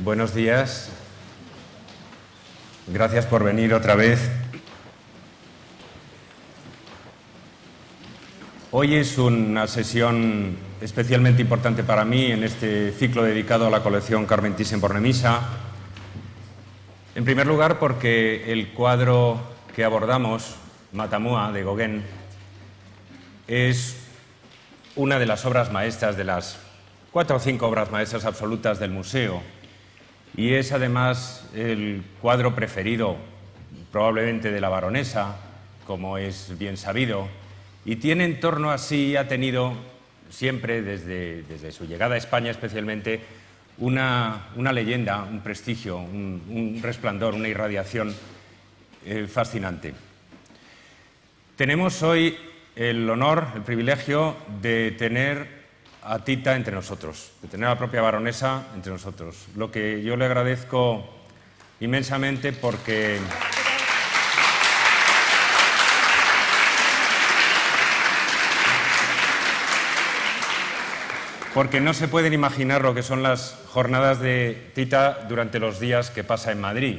Buenos días. Gracias por venir otra vez. Hoy es una sesión especialmente importante para mí en este ciclo dedicado a la colección Carmen Thyssen-Bornemisza. En primer lugar, porque el cuadro que abordamos, Matamua, de Gauguin, es una de las obras maestras, de las 4 o 5 obras maestras absolutas del museo, y es además el cuadro preferido probablemente de la baronesa, como es bien sabido, y tiene en torno a sí, ha tenido siempre, desde su llegada a España especialmente, una leyenda, un prestigio, un resplandor, una irradiación fascinante. Tenemos hoy el honor, el privilegio de tener a Tita entre nosotros, de tener a la propia baronesa entre nosotros, lo que yo le agradezco inmensamente porque no se pueden imaginar lo que son las jornadas de Tita durante los días que pasa en Madrid.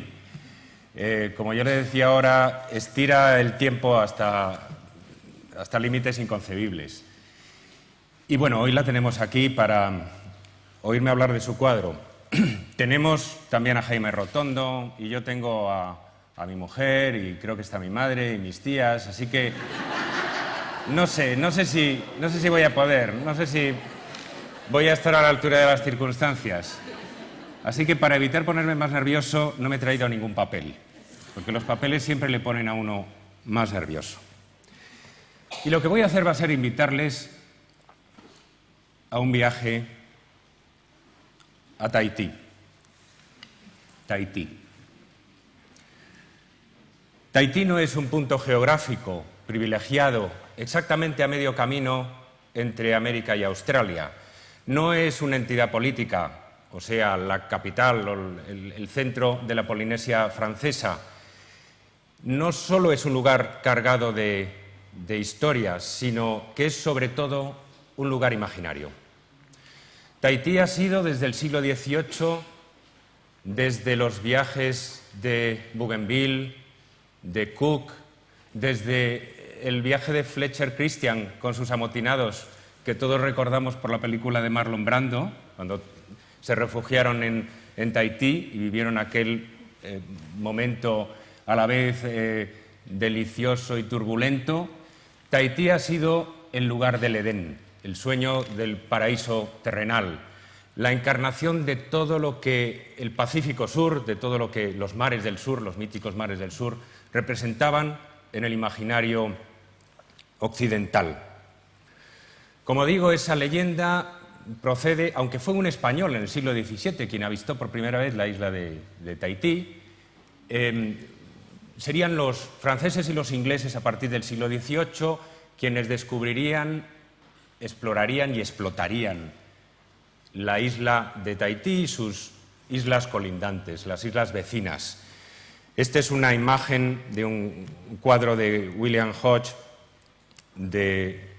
Como yo le decía ahora, estira el tiempo hasta límites inconcebibles. Y bueno, hoy la tenemos aquí para oírme hablar de su cuadro. Tenemos también a Jaime Rotondo, y yo tengo a mi mujer, y creo que está mi madre y mis tías, así que no sé si voy a poder, no sé si voy a estar a la altura de las circunstancias. Así que para evitar ponerme más nervioso no me he traído ningún papel, porque los papeles siempre le ponen a uno más nervioso. Y lo que voy a hacer va a ser invitarles a un viaje a Tahití. Tahití no es un punto geográfico privilegiado exactamente a medio camino entre América y Australia. No es una entidad política, o sea, la capital o el centro de la Polinesia francesa. No solo es un lugar cargado de historias, sino que es sobre todo un lugar imaginario. Tahití ha sido desde el siglo XVIII, desde los viajes de Bougainville, de Cook, desde el viaje de Fletcher Christian con sus amotinados, que todos recordamos por la película de Marlon Brando, cuando se refugiaron en Tahití y vivieron aquel momento a la vez delicioso y turbulento. Tahití ha sido el lugar del Edén, el sueño del paraíso terrenal, la encarnación de todo lo que el Pacífico Sur, de todo lo que los mares del sur, los míticos mares del sur, representaban en el imaginario occidental. Como digo, esa leyenda procede, aunque fue un español en el siglo XVII quien avistó por primera vez la isla de Tahití, serían los franceses y los ingleses a partir del siglo XVIII quienes descubrirían, explorarían y explotarían la isla de Tahití y sus islas colindantes, las islas vecinas. Esta es una imagen de un cuadro de William Hodge de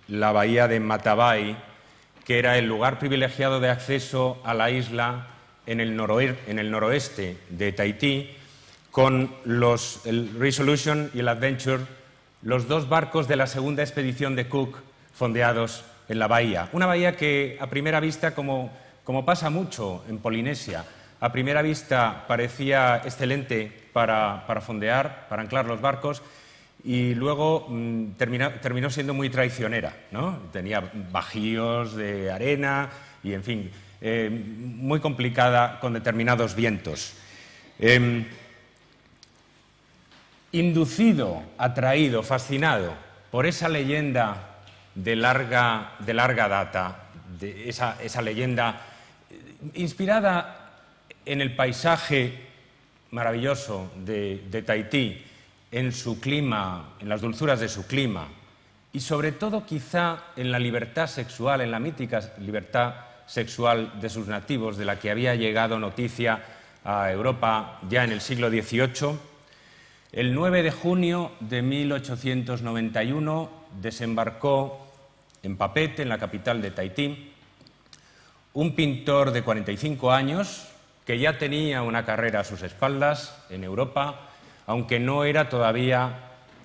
la bahía de Matavai, que era el lugar privilegiado de acceso a la isla en el noroeste de Tahití, con el Resolution y el Adventure, los 2 barcos de la segunda expedición de Cook, fondeados en la bahía. Una bahía que a primera vista, como pasa mucho en Polinesia, a primera vista parecía excelente para fondear, para anclar los barcos, y luego terminó siendo muy traicionera, ¿no? Tenía bajíos de arena y, en fin, muy complicada con determinados vientos. Inducido, atraído, fascinado por esa leyenda de larga data, de esa leyenda inspirada en el paisaje maravilloso de Tahití, en su clima, en las dulzuras de su clima, y sobre todo quizá en la libertad sexual, en la mítica libertad sexual de sus nativos, de la que había llegado noticia a Europa ya en el siglo XVIII, el 9 de junio de 1891 desembarcó en Papeete, en la capital de Tahití, un pintor de 45 años, que ya tenía una carrera a sus espaldas en Europa, aunque no era todavía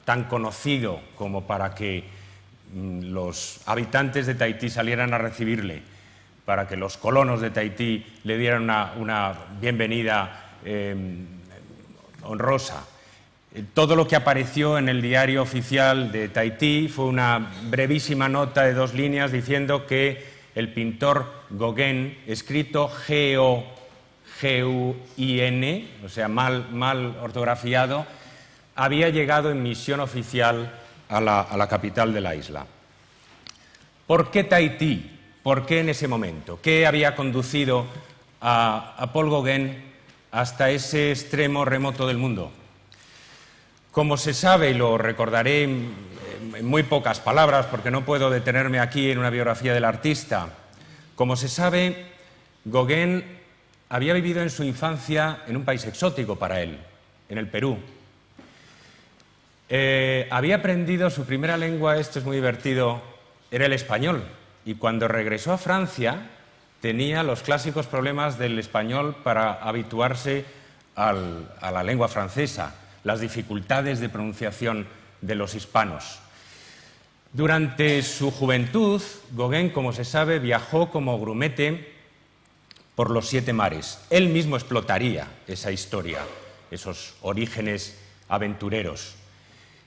tan conocido como para que los habitantes de Tahití salieran a recibirle, para que los colonos de Tahití le dieran una bienvenida honrosa. Todo lo que apareció en el diario oficial de Tahití fue una brevísima nota de 2 líneas diciendo que el pintor Gauguin, escrito G-U-I-N, o sea, mal ortografiado, había llegado en misión oficial a la capital de la isla. ¿Por qué Tahití? ¿Por qué en ese momento? ¿Qué había conducido a Paul Gauguin hasta ese extremo remoto del mundo? Como se sabe, y lo recordaré en muy pocas palabras porque no puedo detenerme aquí en una biografía del artista, como se sabe, Gauguin había vivido en su infancia en un país exótico para él, en el Perú. Había aprendido su primera lengua, esto es muy divertido, era el español, y cuando regresó a Francia tenía los clásicos problemas del español para habituarse a la lengua francesa, las dificultades de pronunciación de los hispanos. Durante su juventud, Gauguin, como se sabe, viajó como grumete por los 7 mares. Él mismo explotaría esa historia, esos orígenes aventureros.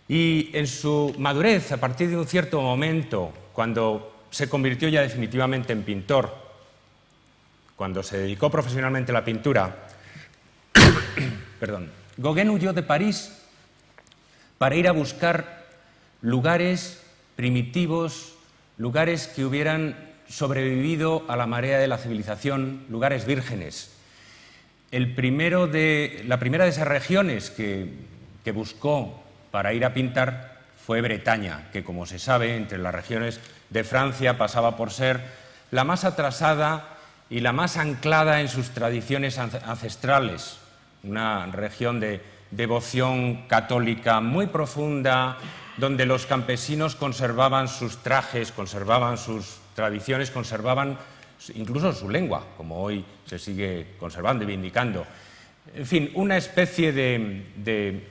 Y en su madurez, a partir de un cierto momento, cuando se convirtió ya definitivamente en pintor, cuando se dedicó profesionalmente a la pintura, Gauguin huyó de París para ir a buscar lugares primitivos, lugares que hubieran sobrevivido a la marea de la civilización, lugares vírgenes. La primera de esas regiones que buscó para ir a pintar fue Bretaña, que, como se sabe, entre las regiones de Francia pasaba por ser la más atrasada y la más anclada en sus tradiciones ancestrales, una región de devoción católica muy profunda, donde los campesinos conservaban sus trajes, conservaban sus tradiciones, conservaban incluso su lengua, como hoy se sigue conservando y vindicando. En fin, una especie de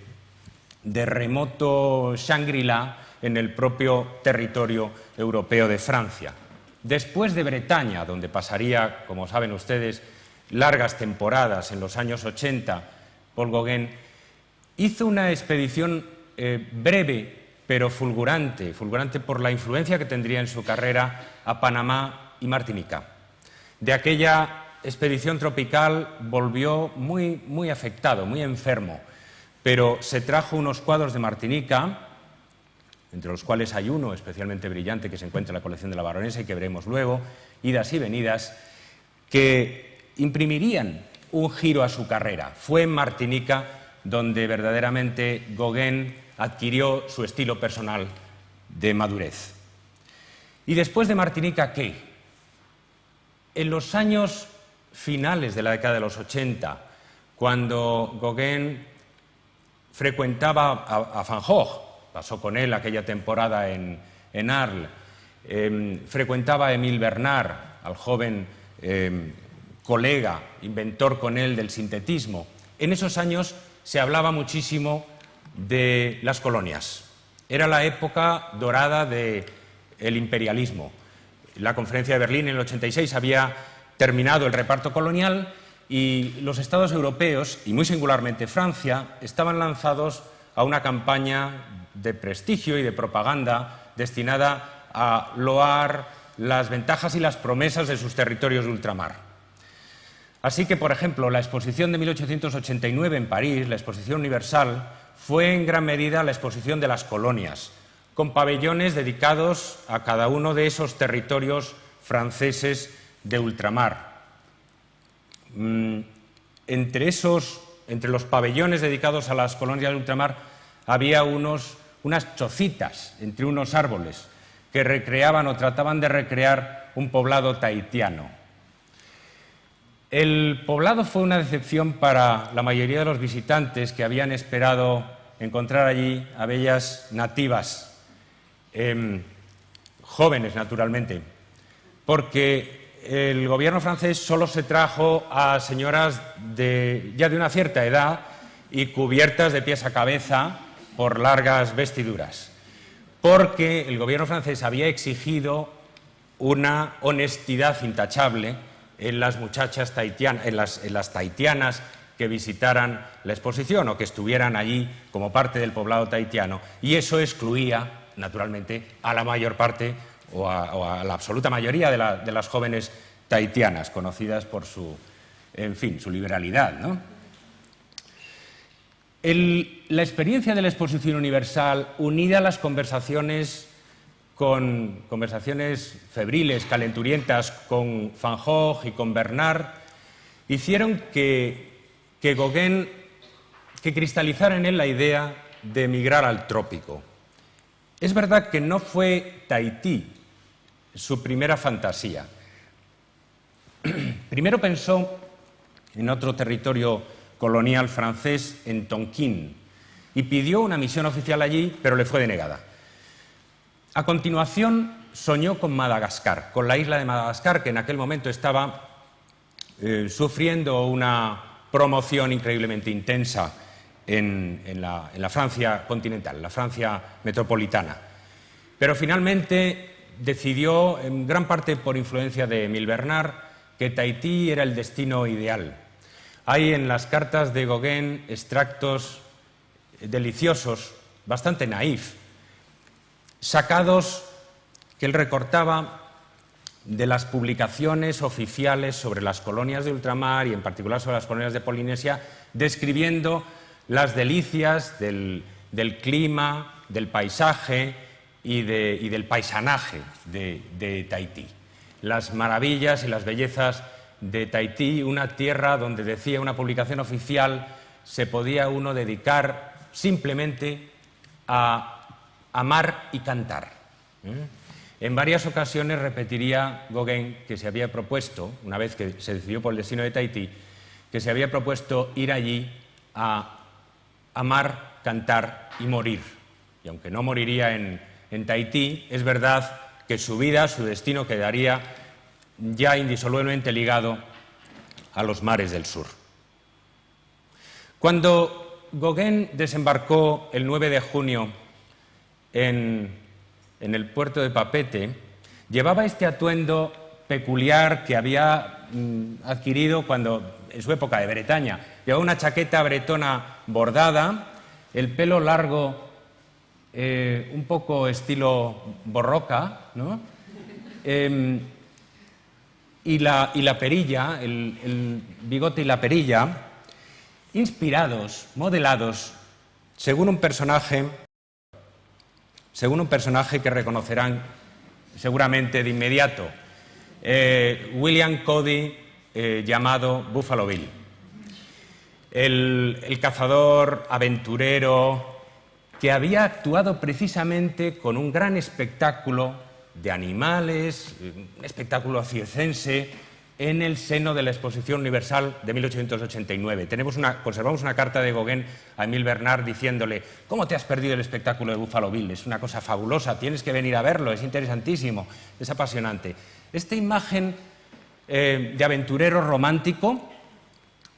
remoto Shangri-La en el propio territorio europeo de Francia. Después de Bretaña, donde pasaría, como saben ustedes, largas temporadas en los años 80, Paul Gauguin hizo una expedición breve pero fulgurante por la influencia que tendría en su carrera a Panamá y Martinica. De aquella expedición tropical volvió muy afectado, muy enfermo, pero se trajo unos cuadros de Martinica, entre los cuales hay uno especialmente brillante que se encuentra en la colección de la Baronesa y que veremos luego, Idas y Venidas, que imprimirían un giro a su carrera. Fue en Martinica donde verdaderamente Gauguin adquirió su estilo personal de madurez. ¿Y después de Martinica qué? En los años finales de la década de los 80, cuando Gauguin frecuentaba a Van Gogh, pasó con él aquella temporada en Arles, frecuentaba a Émile Bernard, al joven colega, inventor con él del sintetismo. En esos años se hablaba muchísimo de las colonias. Era la época dorada del imperialismo. La conferencia de Berlín en el 86 había terminado el reparto colonial y los estados europeos, y muy singularmente Francia, estaban lanzados a una campaña de prestigio y de propaganda destinada a loar las ventajas y las promesas de sus territorios de ultramar. Así que, por ejemplo, la exposición de 1889 en París, la exposición universal, fue en gran medida la exposición de las colonias, con pabellones dedicados a cada uno de esos territorios franceses de ultramar. Entre los pabellones dedicados a las colonias de ultramar había unas chocitas entre unos árboles que recreaban o trataban de recrear un poblado tahitiano. El poblado fue una decepción para la mayoría de los visitantes que habían esperado encontrar allí a bellas nativas, jóvenes naturalmente, porque el gobierno francés solo se trajo a señoras ya de una cierta edad y cubiertas de pies a cabeza por largas vestiduras, porque el gobierno francés había exigido una honestidad intachable en las muchachas tahitianas, en las tahitianas que visitaran la exposición o que estuvieran allí como parte del poblado tahitiano, y eso excluía, naturalmente, a la mayor parte o a la absoluta mayoría de las jóvenes tahitianas, conocidas por su liberalidad, ¿no? La experiencia de la Exposición Universal, unida a las conversaciones febriles, calenturientas con Van Gogh y con Bernard, hicieron que Gauguin cristalizara en él la idea de emigrar al trópico. Es verdad que no fue Tahití su primera fantasía. Primero pensó en otro territorio colonial francés, en Tonquín, y pidió una misión oficial allí, pero le fue denegada. A continuación soñó con Madagascar, con la isla de Madagascar, que en aquel momento estaba sufriendo una promoción increíblemente intensa en la Francia continental, la Francia metropolitana. Pero finalmente decidió, en gran parte por influencia de Émile Bernard, que Tahití era el destino ideal. Hay en las cartas de Gauguin extractos deliciosos, bastante naif, sacados que él recortaba de las publicaciones oficiales sobre las colonias de ultramar y en particular sobre las colonias de Polinesia, describiendo las delicias del clima, del paisaje y del paisanaje de Tahití. Las maravillas y las bellezas de Tahití, una tierra donde, decía una publicación oficial, se podía uno dedicar simplemente a amar y cantar. En varias ocasiones repetiría Gauguin que se había propuesto, una vez que se decidió por el destino de Tahití, que se había propuesto ir allí a amar, cantar y morir. Y aunque no moriría en Tahití, es verdad que su vida, su destino, quedaría ya indisolublemente ligado a los mares del sur. Cuando Gauguin desembarcó el 9 de junio en el puerto de Papeete, llevaba este atuendo peculiar que había adquirido en su época de Bretaña. Llevaba una chaqueta bretona bordada, el pelo largo, un poco estilo borroca, ¿no? Y la perilla, el bigote y la perilla, inspirados, modelados, según un personaje que reconocerán seguramente de inmediato, William Cody, llamado Buffalo Bill. El cazador aventurero que había actuado precisamente con un gran espectáculo de animales, un espectáculo circense, en el seno de la Exposición Universal de 1889. Conservamos una carta de Gauguin a Émile Bernard diciéndole: ¿cómo te has perdido el espectáculo de Buffalo Bill? Es una cosa fabulosa, tienes que venir a verlo, es interesantísimo, es apasionante. Esta imagen de aventurero romántico,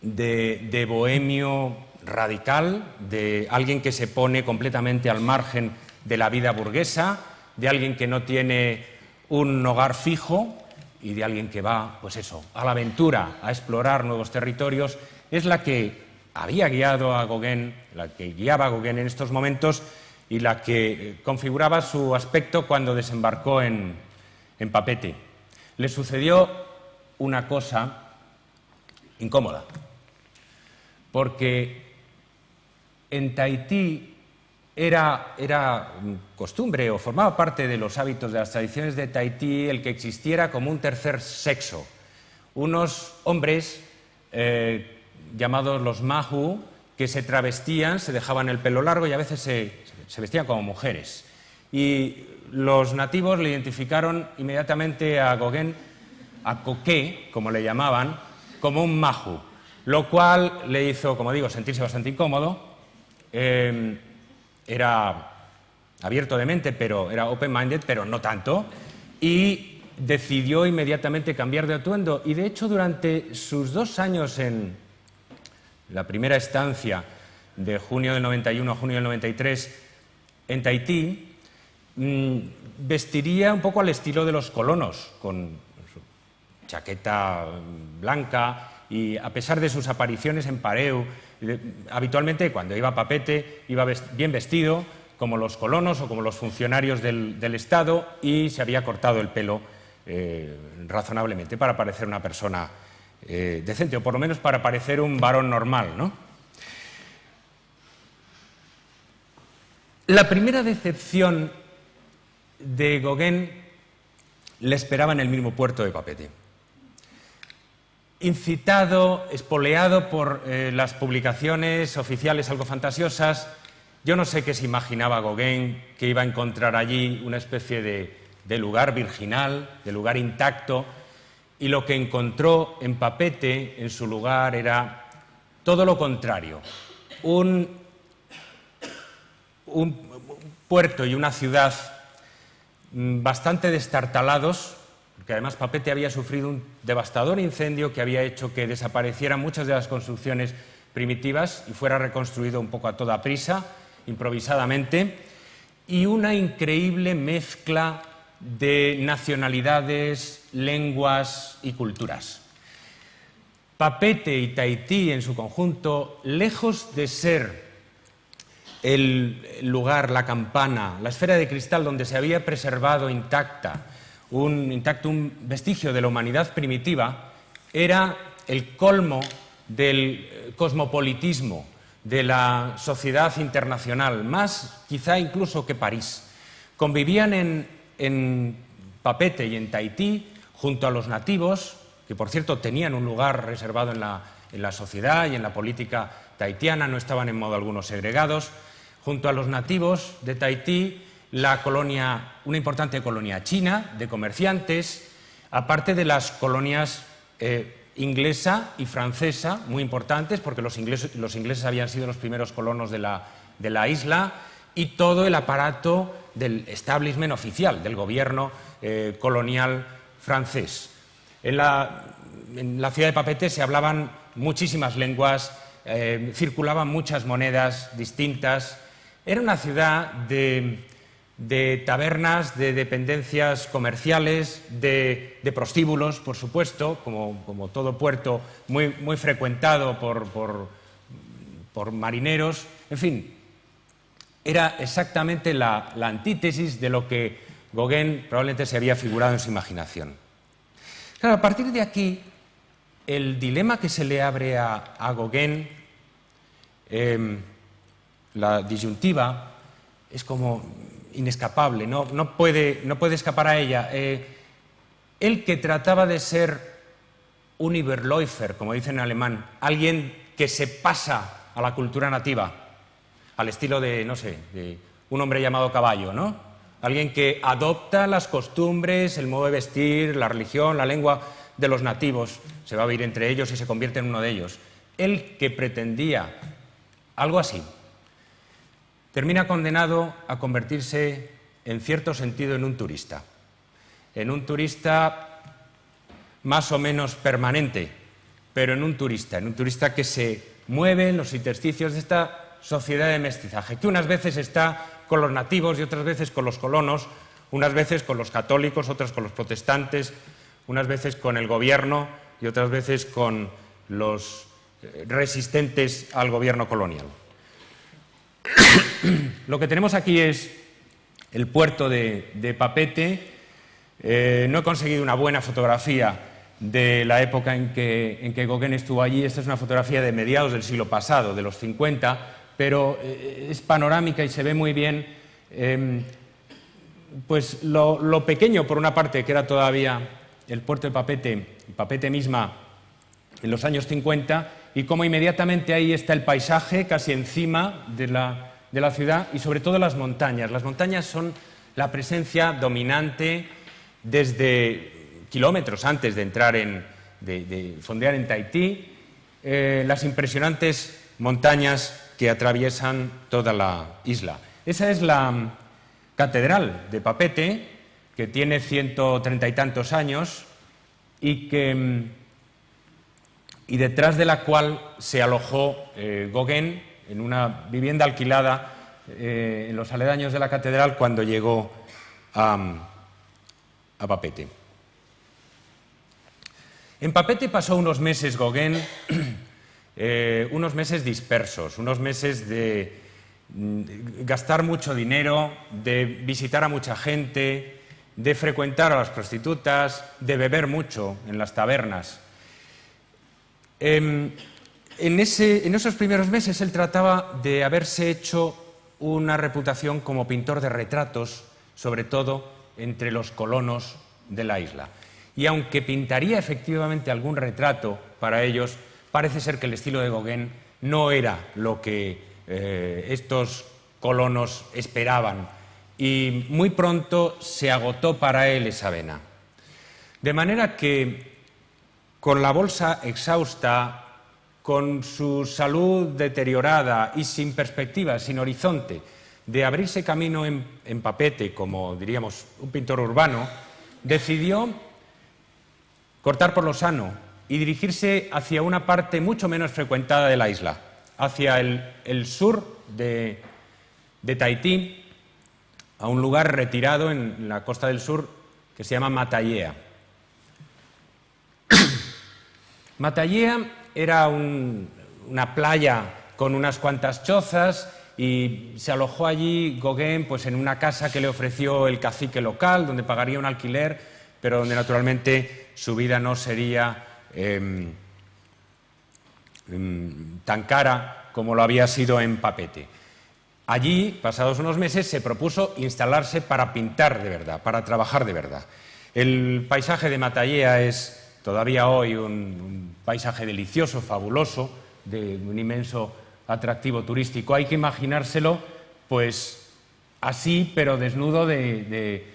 de bohemio radical, de alguien que se pone completamente al margen de la vida burguesa, de alguien que no tiene un hogar fijo y de alguien que va, pues eso, a la aventura, a explorar nuevos territorios, es la que había guiado a Gauguin, la que guiaba a Gauguin en estos momentos y la que configuraba su aspecto cuando desembarcó en Papeete. Le sucedió una cosa incómoda, porque en Tahití era costumbre o formaba parte de los hábitos de las tradiciones de Tahití el que existiera como un tercer sexo. Unos hombres llamados los mahu, que se travestían, se dejaban el pelo largo y a veces se vestían como mujeres. Y los nativos le identificaron inmediatamente a Gauguin, a Coquet, como le llamaban, como un mahu, lo cual le hizo, como digo, sentirse bastante incómodo. Era abierto de mente, pero era open-minded, pero no tanto, y decidió inmediatamente cambiar de atuendo y, de hecho, durante sus 2 años en la primera estancia, de junio del 91 a junio del 93, en Tahití, vestiría un poco al estilo de los colonos, con su chaqueta blanca y, a pesar de sus apariciones en Pareu, habitualmente cuando iba a Papeete iba bien vestido, como los colonos o como los funcionarios del Estado, y se había cortado el pelo razonablemente para parecer una persona decente, o por lo menos para parecer un varón normal, ¿no? La primera decepción de Gauguin le esperaba en el mismo puerto de Papeete. Incitado, espoleado por las publicaciones oficiales algo fantasiosas, yo no sé qué se imaginaba Gauguin, que iba a encontrar allí una especie de lugar virginal, de lugar intacto, y lo que encontró en Papeete, en su lugar, era todo lo contrario. Un puerto y una ciudad bastante destartalados, porque además Papeete había sufrido un devastador incendio que había hecho que desaparecieran muchas de las construcciones primitivas y fuera reconstruido un poco a toda prisa, improvisadamente, y una increíble mezcla de nacionalidades, lenguas y culturas. Papeete y Tahití en su conjunto, lejos de ser el lugar, la campana, la esfera de cristal donde se había preservado intacto un vestigio de la humanidad primitiva, era el colmo del cosmopolitismo, de la sociedad internacional, más quizá incluso que París. Convivían en Papeete y en Tahití junto a los nativos, que por cierto tenían un lugar reservado en la sociedad y en la política tahitiana, no estaban en modo alguno segregados. Junto a los nativos de Tahití, una importante colonia china de comerciantes, aparte de las colonias inglesa y francesa, muy importantes, porque los ingleses habían sido los primeros colonos de la isla, y todo el aparato del establishment oficial, del gobierno colonial francés. En la ciudad de Papeete se hablaban muchísimas lenguas, circulaban muchas monedas distintas. Era una ciudad de tabernas, de dependencias comerciales, de prostíbulos, por supuesto, como todo puerto, muy frecuentado por marineros. En fin, era exactamente la antítesis de lo que Gauguin probablemente se había figurado en su imaginación. Claro, a partir de aquí, el dilema que se le abre a Gauguin, la disyuntiva, es como inescapable, no puede escapar a ella. Él, que trataba de ser un Überläufer, como dicen en alemán, alguien que se pasa a la cultura nativa, al estilo de, no sé, de un hombre llamado Caballo, ¿no? Alguien que adopta las costumbres, el modo de vestir, la religión, la lengua de los nativos, se va a vivir entre ellos y se convierte en uno de ellos. Él, que pretendía algo así, termina condenado a convertirse, en cierto sentido, en un turista más o menos permanente, pero en un turista que se mueve en los intersticios de esta sociedad de mestizaje, que unas veces está con los nativos y otras veces con los colonos, unas veces con los católicos, otras con los protestantes, unas veces con el gobierno y otras veces con los resistentes al gobierno colonial. Lo que tenemos aquí es el puerto de Papeete. No he conseguido una buena fotografía de la época en que Gauguin estuvo allí. Esta es una fotografía de mediados del siglo pasado, de los 50, pero es panorámica y se ve muy bien pues lo pequeño, por una parte, que era todavía el puerto de Papeete misma en los años 50, y cómo inmediatamente ahí está el paisaje, casi encima de la ciudad, y sobre todo las montañas. Las montañas son la presencia dominante desde kilómetros antes de entrar de fondear en Tahití, las impresionantes montañas que atraviesan toda la isla. Esa es la catedral de Papeete, que tiene 130 y tantos años y detrás de la cual se alojó Gauguin en una vivienda alquilada en los aledaños de la catedral cuando llegó a Papeete. En Papeete pasó unos meses Gauguin, unos meses dispersos, unos meses de gastar mucho dinero, de visitar a mucha gente, de frecuentar a las prostitutas, de beber mucho en las tabernas. En esos primeros meses él trataba de haberse hecho una reputación como pintor de retratos, sobre todo entre los colonos de la isla. Y aunque pintaría efectivamente algún retrato para ellos, parece ser que el estilo de Gauguin no era lo que estos colonos esperaban y muy pronto se agotó para él esa vena. De manera que, con la bolsa exhausta, con su salud deteriorada y sin perspectiva, sin horizonte, de abrirse camino en Papeete, como diríamos un pintor urbano, decidió cortar por lo sano y dirigirse hacia una parte mucho menos frecuentada de la isla, hacia el sur de Tahití, a un lugar retirado en la costa del sur que se llama Matallea. Matallea era una playa con unas cuantas chozas y se alojó allí Gauguin pues, en una casa que le ofreció el cacique local, donde pagaría un alquiler, pero donde naturalmente su vida no sería tan cara como lo había sido en Papeete. Allí, pasados unos meses, se propuso instalarse para pintar de verdad, para trabajar de verdad. El paisaje de Matallea es todavía hoy un paisaje delicioso, fabuloso, de un inmenso atractivo turístico. Hay que imaginárselo, pues, así, pero desnudo de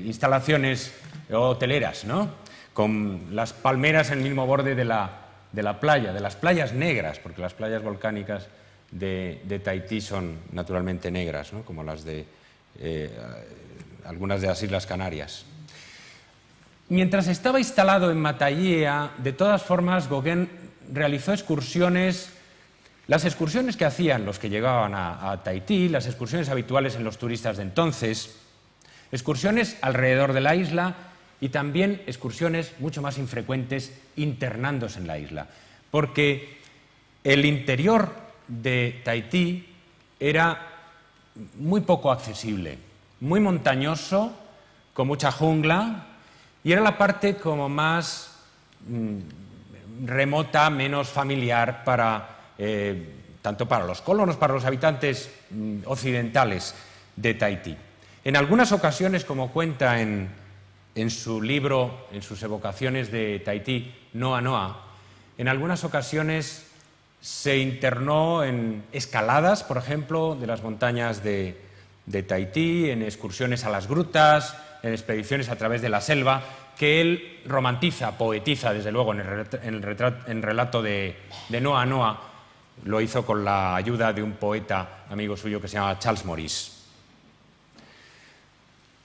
instalaciones hoteleras, ¿no? Con las palmeras en el mismo borde de la playa, de las playas negras, porque las playas volcánicas de Tahití son naturalmente negras, ¿no? Como las de algunas de las Islas Canarias. Mientras estaba instalado en Matallea, de todas formas, Gauguin realizó excursiones, las excursiones que hacían los que llegaban a Tahití, las excursiones habituales en los turistas de entonces, excursiones alrededor de la isla y también excursiones mucho más infrecuentes internándose en la isla, porque el interior de Tahití era muy poco accesible, muy montañoso, con mucha jungla, y era la parte como más remota, menos familiar tanto para los colonos, para los habitantes occidentales de Tahití. En algunas ocasiones, como cuenta en su libro, en sus evocaciones de Tahití, Noa Noa, en algunas ocasiones se internó en escaladas, por ejemplo, de las montañas de Tahití, en excursiones a las grutas, en expediciones a través de la selva, que él romantiza, poetiza, desde luego, en el relato de Noa Noa. Lo hizo con la ayuda de un poeta amigo suyo que se llama Charles Maurice.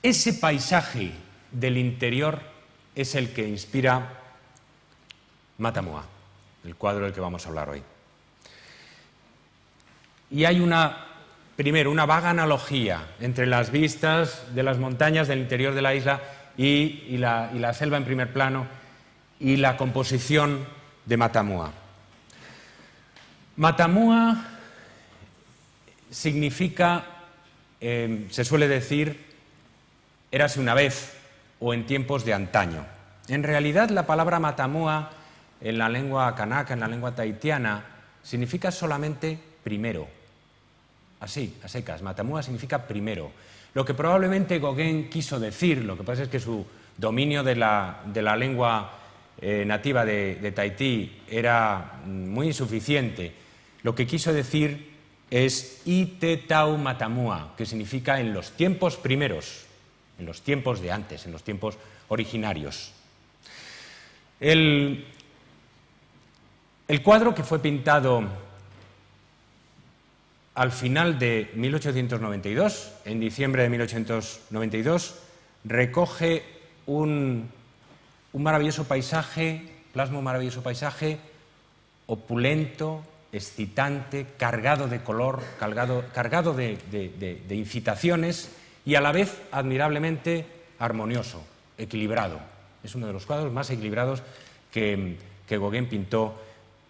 Ese paisaje del interior es el que inspira Matamua, el cuadro del que vamos a hablar hoy. Y hay primero, una vaga analogía entre las vistas de las montañas del interior de la isla y la selva en primer plano y la composición de Matamua. Matamua significa, se suele decir, érase una vez o en tiempos de antaño. En realidad, la palabra Matamua en la lengua kanaka, en la lengua tahitiana, significa solamente primero. Así, a secas. Matamua significa primero. Lo que probablemente Gauguin quiso decir, lo que pasa es que su dominio de la lengua nativa de Tahití era muy insuficiente. Lo que quiso decir es Ite Tau Matamua, que significa en los tiempos primeros, en los tiempos de antes, en los tiempos originarios. El cuadro, que fue pintado al final de 1892, en diciembre de 1892, recoge un maravilloso paisaje, plasma un maravilloso paisaje opulento, excitante, cargado de color, cargado de incitaciones y a la vez admirablemente armonioso, equilibrado. Es uno de los cuadros más equilibrados que Gauguin pintó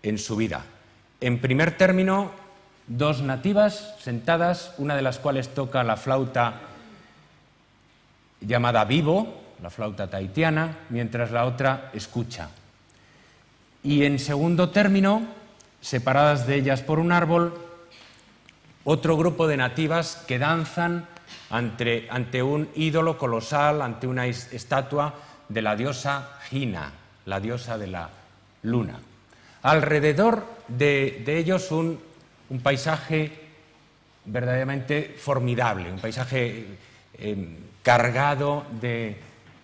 en su vida. En primer término, dos nativas sentadas, una de las cuales toca la flauta llamada vivo, la flauta tahitiana, mientras la otra escucha. Y en segundo término, separadas de ellas por un árbol, otro grupo de nativas que danzan ante un ídolo colosal, ante una estatua de la diosa Hina, la diosa de la luna. Alrededor de ellos un paisaje verdaderamente formidable, un paisaje cargado de,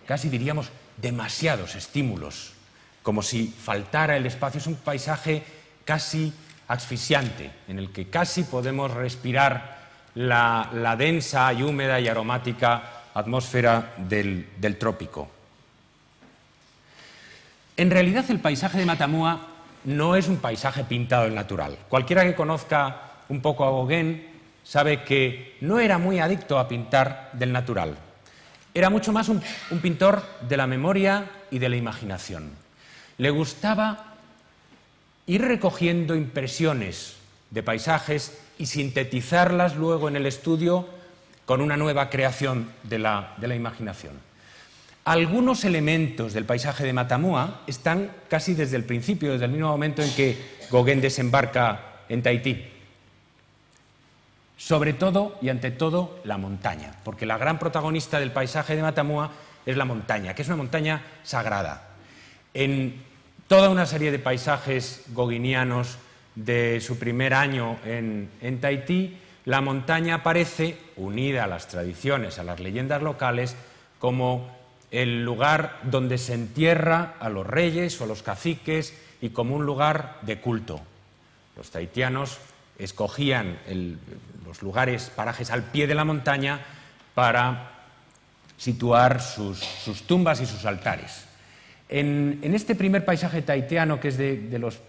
casi diríamos, demasiados estímulos, como si faltara el espacio. Es un paisaje casi asfixiante, en el que casi podemos respirar la densa y húmeda y aromática atmósfera del trópico. En realidad, el paisaje de Matamua no es un paisaje pintado del natural. Cualquiera que conozca un poco a Gauguin sabe que no era muy adicto a pintar del natural. Era mucho más un pintor de la memoria y de la imaginación. Le gustaba ir recogiendo impresiones de paisajes y sintetizarlas luego en el estudio con una nueva creación de la imaginación. Algunos elementos del paisaje de Matamua están casi desde el principio, desde el mismo momento en que Gauguin desembarca en Tahití. Sobre todo y ante todo la montaña, porque la gran protagonista del paisaje de Matamua es la montaña, que es una montaña sagrada. En toda una serie de paisajes gauguinianos de su primer año en Tahití, la montaña aparece, unida a las tradiciones, a las leyendas locales, como el lugar donde se entierra a los reyes o a los caciques y como un lugar de culto. Los tahitianos escogían los lugares, parajes al pie de la montaña para situar sus tumbas y sus altares. En este primer paisaje tahitiano, que es de los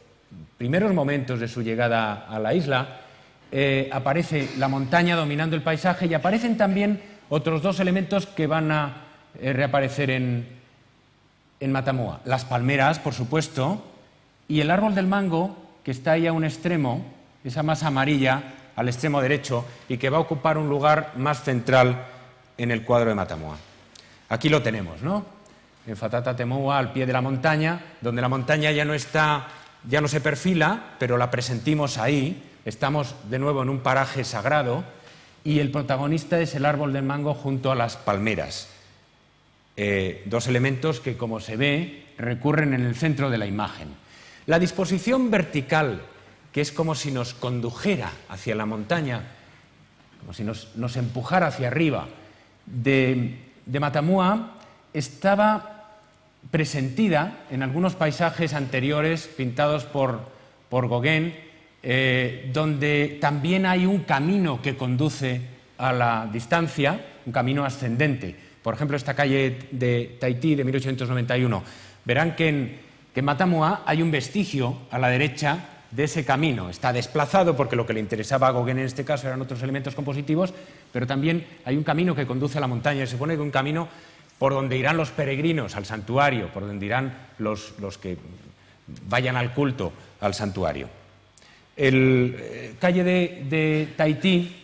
primeros momentos de su llegada a la isla, aparece la montaña dominando el paisaje y aparecen también otros dos elementos que van a reaparecer en Matamua. Las palmeras, por supuesto, y el árbol del mango, que está ahí a un extremo, esa masa amarilla al extremo derecho, y que va a ocupar un lugar más central en el cuadro de Matamua. Aquí lo tenemos, ¿no? En Fatatatemua, al pie de la montaña, donde la montaña ya no se perfila, pero la presentimos ahí. Estamos de nuevo en un paraje sagrado y el protagonista es el árbol del mango junto a las palmeras. Dos elementos que, como se ve, recurren en el centro de la imagen. La disposición vertical, que es como si nos condujera hacia la montaña, como si nos empujara hacia arriba, de Matamua, estaba presentida en algunos paisajes anteriores pintados por Gauguin, donde también hay un camino que conduce a la distancia, un camino ascendente. Por ejemplo, esta calle de Tahití de 1891. Verán que en Matamua hay un vestigio a la derecha de ese camino. Está desplazado porque lo que le interesaba a Gauguin en este caso eran otros elementos compositivos, pero también hay un camino que conduce a la montaña. Se supone que un camino por donde irán los peregrinos al santuario, por donde irán los que vayan al culto al santuario. El calle de Tahití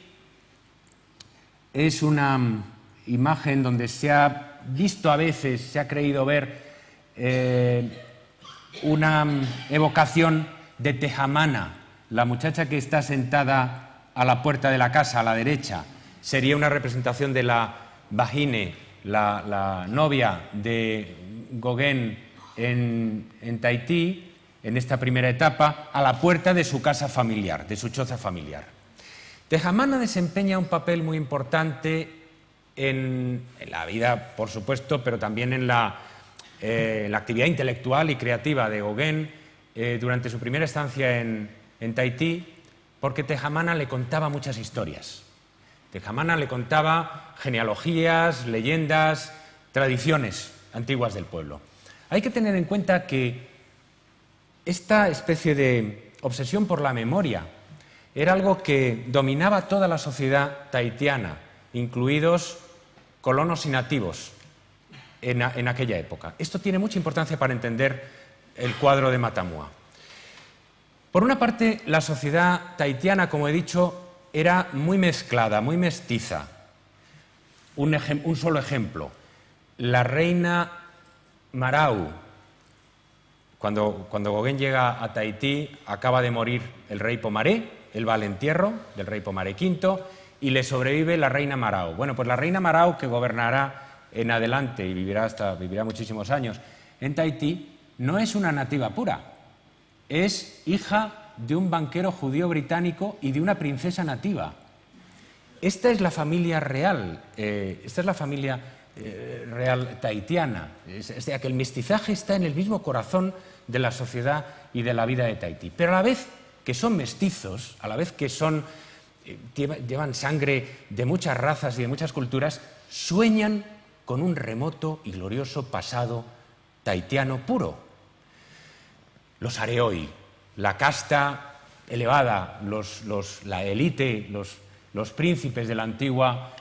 es una imagen donde se ha visto a veces, se ha creído ver una evocación de Tejamana, la muchacha que está sentada a la puerta de la casa, a la derecha. Sería una representación de la Vahine, la novia de Gauguin en Tahití, en esta primera etapa, a la puerta de su casa familiar, de su choza familiar. Tejamana desempeña un papel muy importante en la vida, por supuesto, pero también en la actividad intelectual y creativa de Gauguin durante su primera estancia en Tahití, porque Tejamana le contaba muchas historias. Tejamana le contaba genealogías, leyendas tradiciones antiguas del pueblo. Hay que tener en cuenta que esta especie de obsesión por la memoria era algo que dominaba toda la sociedad tahitiana, incluidos colonos y nativos en aquella época. Esto tiene mucha importancia para entender el cuadro de Matamua. Por una parte, la sociedad tahitiana, como he dicho, era muy mezclada, muy mestiza. Un solo ejemplo. La reina Marau, cuando Gauguin llega a Tahití, acaba de morir el rey Pomaré, él va al entierro del rey Pomaré V y le sobrevive la reina Marau. Bueno, pues la reina Marau, que gobernará en adelante y vivirá muchísimos años en Tahití, no es una nativa pura, es hija de un banquero judío británico y de una princesa nativa. Esta es la familia real, real tahitiana, o sea que el mestizaje está en el mismo corazón de la sociedad y de la vida de Tahití. Pero a la vez que son mestizos, a la vez que llevan sangre de muchas razas y de muchas culturas, sueñan con un remoto y glorioso pasado tahitiano puro. Los areoi, la casta elevada, la élite, los príncipes de la antigua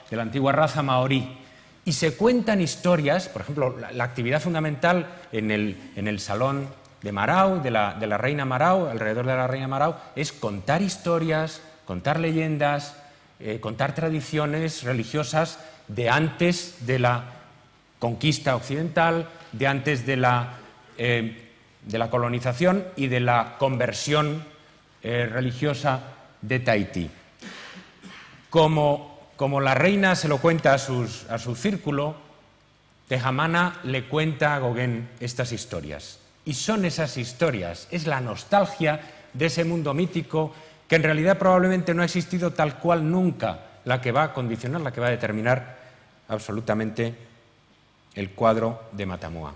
raza maorí. Y se cuentan historias, por ejemplo, la actividad fundamental en el salón de Marau, de la reina Marau, alrededor de la reina Marau, es contar historias, contar leyendas, contar tradiciones religiosas de antes de la conquista occidental, de antes de la colonización y de la conversión religiosa de Tahití. Como la reina se lo cuenta a su círculo, Tejamana le cuenta a Gauguin estas historias. Y son esas historias, es la nostalgia de ese mundo mítico que en realidad probablemente no ha existido tal cual nunca, la que va a condicionar, la que va a determinar absolutamente el cuadro de Matamua.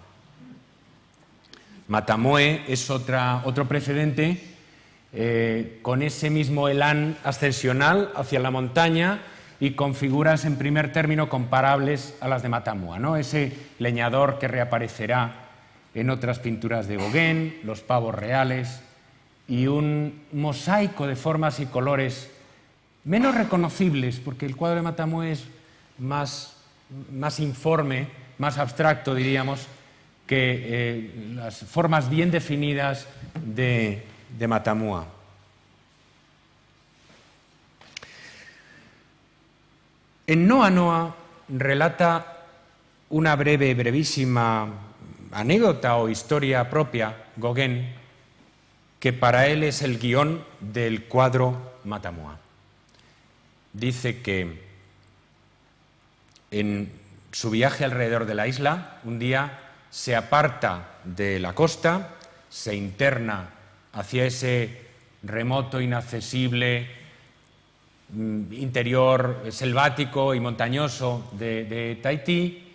Matamue es otro precedente con ese mismo elán ascensional hacia la montaña y con figuras en primer término comparables a las de Matamua, ¿no? Ese leñador que reaparecerá en otras pinturas de Gauguin, los pavos reales y un mosaico de formas y colores menos reconocibles, porque el cuadro de Matamue es más informe, más abstracto, diríamos, que las formas bien definidas de Matamua. En Noa Noa relata una brevísima anécdota o historia propia, Gauguin, que para él es el guión del cuadro Matamua. Dice que en su viaje alrededor de la isla, un día se aparta de la costa, se interna hacia ese remoto, inaccesible, interior selvático y montañoso de Tahití,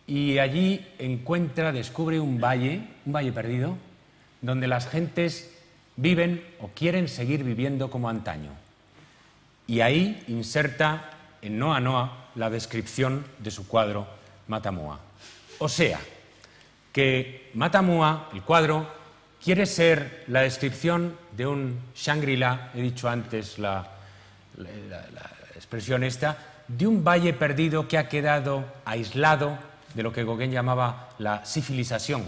y allí descubre un valle perdido, donde las gentes viven o quieren seguir viviendo como antaño. Y ahí inserta en Noa Noa la descripción de su cuadro Matamua. O sea, que Matamua, el cuadro, quiere ser la descripción de un Shangri-La, he dicho antes la expresión esta, de un valle perdido que ha quedado aislado de lo que Gauguin llamaba la civilización,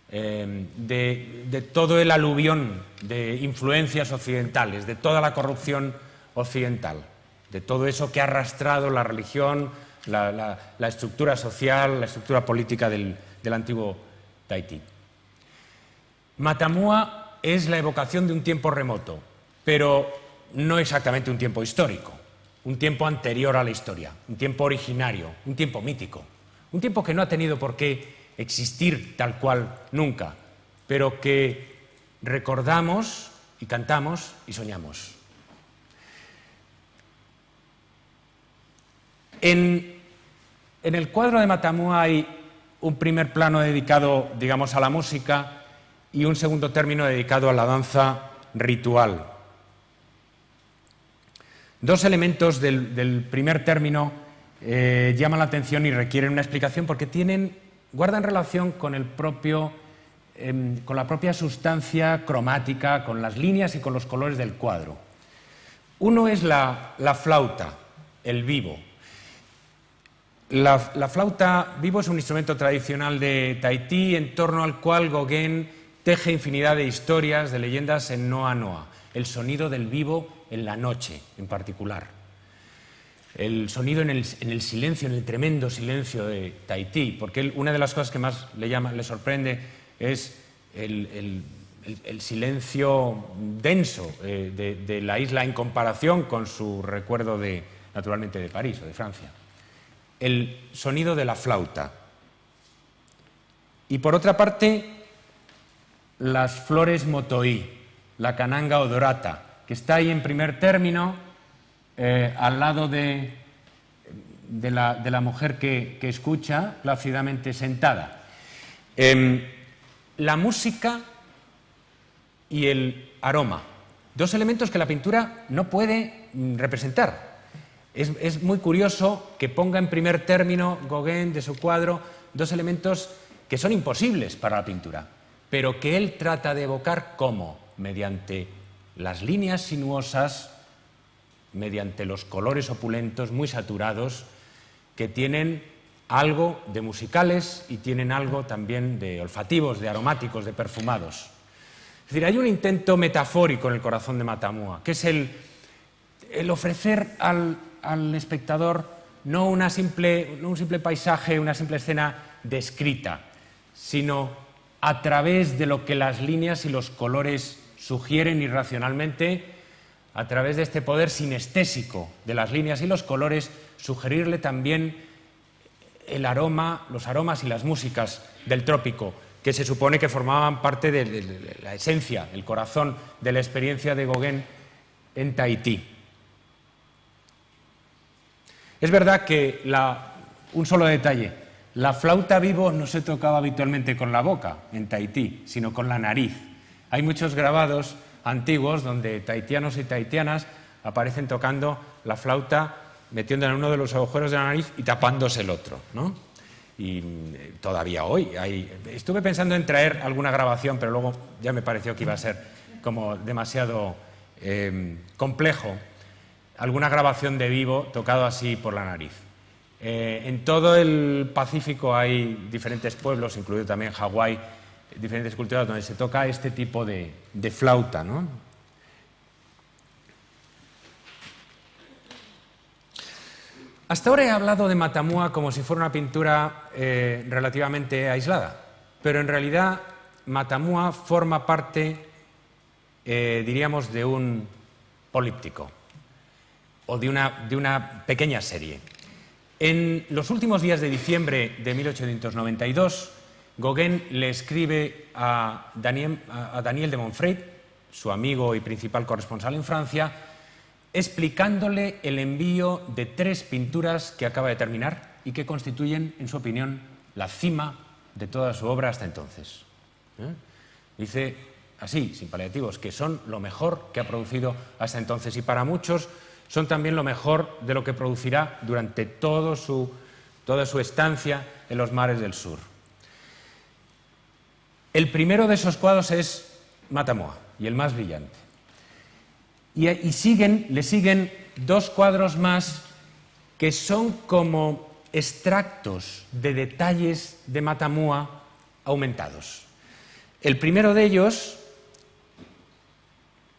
de todo el aluvión de influencias occidentales, de toda la corrupción occidental, de todo eso que ha arrastrado la religión, la estructura social, la estructura política del antiguo Tahití. Matamua es la evocación de un tiempo remoto, pero no exactamente un tiempo histórico, un tiempo anterior a la historia, un tiempo originario, un tiempo mítico, un tiempo que no ha tenido por qué existir tal cual nunca, pero que recordamos y cantamos y soñamos. En el cuadro de Matamua hay un primer plano dedicado, digamos, a la música y un segundo término dedicado a la danza ritual. Dos elementos del primer término llaman la atención y requieren una explicación porque guardan relación con con la propia sustancia cromática, con las líneas y con los colores del cuadro. Uno es la flauta, el vivo. La flauta vivo es un instrumento tradicional de Tahití en torno al cual Gauguin teje infinidad de historias, de leyendas en Noa Noa. El sonido del vivo en la noche, en particular. El sonido en el silencio, en el tremendo silencio de Tahití, porque una de las cosas que más le sorprende es el silencio denso de la isla en comparación con su recuerdo naturalmente de París o de Francia. El sonido de la flauta. Y por otra parte, las flores motoí, la cananga odorata, que está ahí en primer término, al lado de la mujer que escucha plácidamente sentada. La música y el aroma, dos elementos que la pintura no puede representar. Es muy curioso que ponga en primer término Gauguin de su cuadro dos elementos que son imposibles para la pintura, pero que él trata de evocar ¿cómo? Mediante las líneas sinuosas, mediante los colores opulentos, muy saturados, que tienen algo de musicales y tienen algo también de olfativos, de aromáticos, de perfumados. Es decir, hay un intento metafórico en el corazón de Matamua, que es el ofrecer al espectador no un simple paisaje, una simple escena descrita, sino a través de lo que las líneas y los colores sugieren irracionalmente, a través de este poder sinestésico de las líneas y los colores, sugerirle también los aromas y las músicas del trópico, que se supone que formaban parte de la esencia, el corazón de la experiencia de Gauguin en Tahití. Es verdad que un solo detalle, la flauta vivo no se tocaba habitualmente con la boca en Tahití, sino con la nariz. Hay muchos grabados antiguos donde tahitianos y tahitianas aparecen tocando la flauta, metiéndola en uno de los agujeros de la nariz y tapándose el otro, ¿no? Y todavía hoy estuve pensando en traer alguna grabación, pero luego ya me pareció que iba a ser como demasiado complejo, alguna grabación de vivo tocado así por la nariz. En todo el Pacífico hay diferentes pueblos, incluido también Hawái, diferentes culturas donde se toca este tipo de flauta, ¿no? Hasta ahora he hablado de Matamua como si fuera una pintura relativamente aislada, pero en realidad Matamua forma parte, diríamos, de un políptico o de una pequeña serie. En los últimos días de diciembre de 1892, Gauguin le escribe a Daniel de Montfort, su amigo y principal corresponsal en Francia, explicándole el envío de 3 pinturas que acaba de terminar y que constituyen, en su opinión, la cima de toda su obra hasta entonces. Dice así, sin paliativos, que son lo mejor que ha producido hasta entonces y para muchos son también lo mejor de lo que producirá durante toda su estancia en los mares del sur. El primero de esos cuadros es Matamua, y el más brillante. Y le siguen 2 cuadros más que son como extractos de detalles de Matamua aumentados. El primero de ellos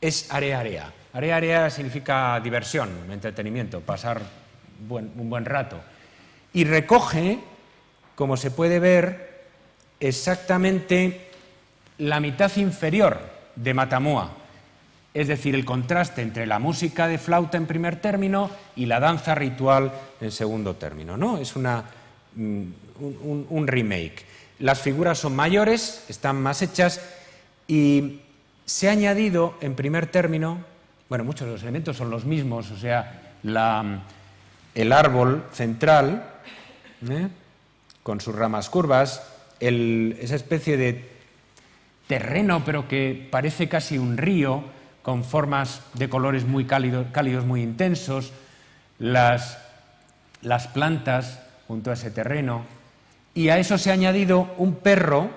es Area Area. Area Area significa diversión, entretenimiento, pasar un buen rato. Y recoge, como se puede ver, exactamente la mitad inferior de Matamua, es decir, el contraste entre la música de flauta en primer término y la danza ritual en segundo término, ¿no? Es un remake. Las figuras son mayores, están más hechas y se ha añadido en primer término, bueno, muchos de los elementos son los mismos, o sea, el árbol central, con sus ramas curvas, esa especie de terreno, pero que parece casi un río, con formas de colores muy cálidos, muy intensos, las las plantas junto a ese terreno, y a eso se ha añadido un perro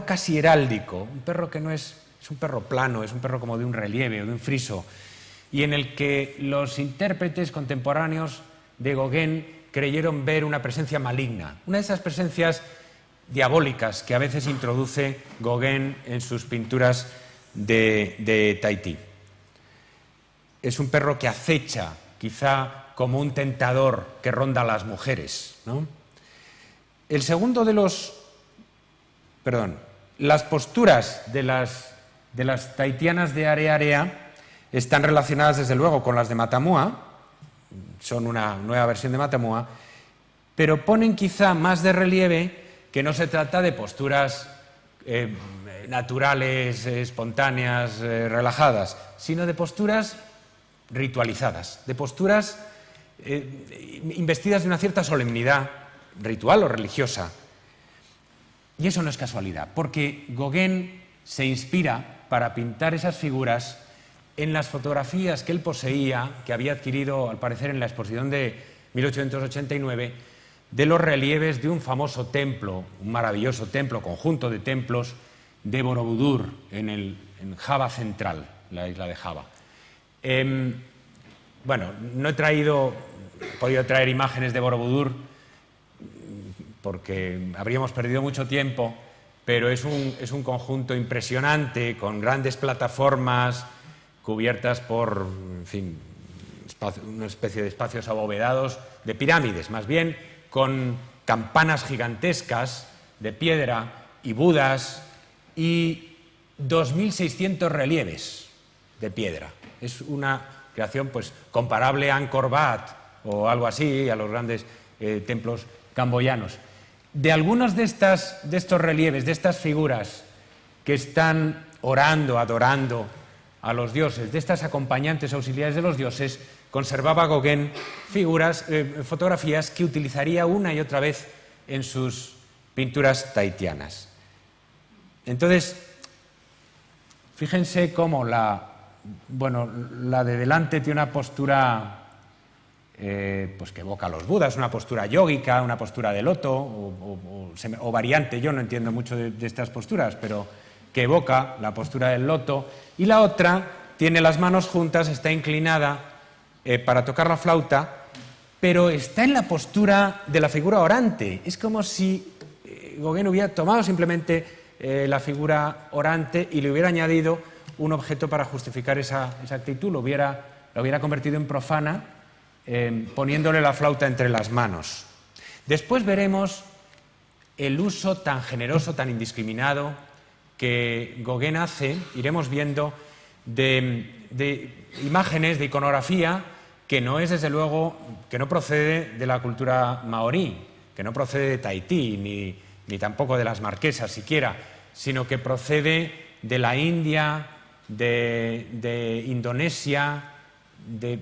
casi heráldico, un perro que no es un perro plano, es un perro como de un relieve o de un friso, y en el que los intérpretes contemporáneos de Gauguin creyeron ver una presencia maligna, una de esas presencias diabólicas que a veces introduce Gauguin en sus pinturas de Tahití. Es un perro que acecha, quizá como un tentador que ronda a las mujeres, ¿no? El segundo de los... Perdón. Las posturas de las tahitianas de Arearea están relacionadas, desde luego, con las de Matamua, son una nueva versión de Matamua, pero ponen quizá más de relieve que no se trata de posturas naturales, espontáneas, relajadas, sino de posturas ritualizadas, de posturas investidas de una cierta solemnidad ritual o religiosa. Y eso no es casualidad, porque Gauguin se inspira para pintar esas figuras en las fotografías que él poseía, que había adquirido, al parecer, en la exposición de 1889, de los relieves de un famoso templo, un maravilloso templo, conjunto de templos de Borobudur, en Java Central, la isla de Java. Bueno, no he podido traer imágenes de Borobudur porque habríamos perdido mucho tiempo, pero es un conjunto impresionante, con grandes plataformas cubiertas por, en fin, una especie de espacios abovedados, de pirámides, más bien, con campanas gigantescas de piedra y budas y 2.600 relieves de piedra. Es una creación pues comparable a Angkor Wat o algo así, a los grandes templos camboyanos. De algunos de estos relieves, de estas figuras que están orando, adorando a los dioses, de estas acompañantes auxiliares de los dioses, conservaba Gauguin fotografías que utilizaría una y otra vez en sus pinturas tahitianas. Entonces, fíjense cómo la de delante tiene una postura pues que evoca a los budas, una postura yógica, una postura de loto o variante. Yo no entiendo mucho de estas posturas, pero que evoca la postura del loto, y la otra tiene las manos juntas, está inclinada para tocar la flauta, pero está en la postura de la figura orante. Es como si Gauguin hubiera tomado simplemente la figura orante y le hubiera añadido un objeto para justificar esa actitud, la hubiera convertido en profana, poniéndole la flauta entre las manos. Después veremos el uso tan generoso, tan indiscriminado que Gauguin hace, iremos viendo, de imágenes, de iconografía, que no es, desde luego, que no procede de la cultura maorí, que no procede de Tahití, ni tampoco de las Marquesas siquiera, sino que procede de la India, de Indonesia, de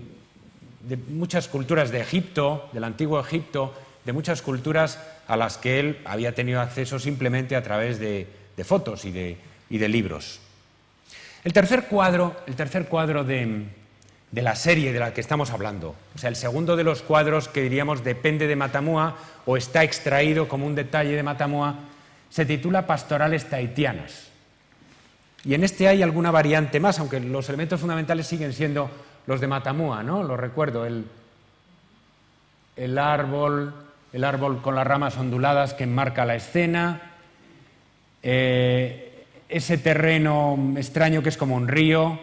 muchas culturas de Egipto, del antiguo Egipto, de muchas culturas a las que él había tenido acceso simplemente a través de fotos y de libros. El tercer cuadro de la serie de la que estamos hablando, o sea, el segundo de los cuadros que diríamos depende de Matamua o está extraído como un detalle de Matamua, se titula Pastorales tahitianas. Y en este hay alguna variante más, aunque los elementos fundamentales siguen siendo los de Matamua, ¿no? Lo recuerdo, el árbol con las ramas onduladas que enmarca la escena, ese terreno extraño que es como un río,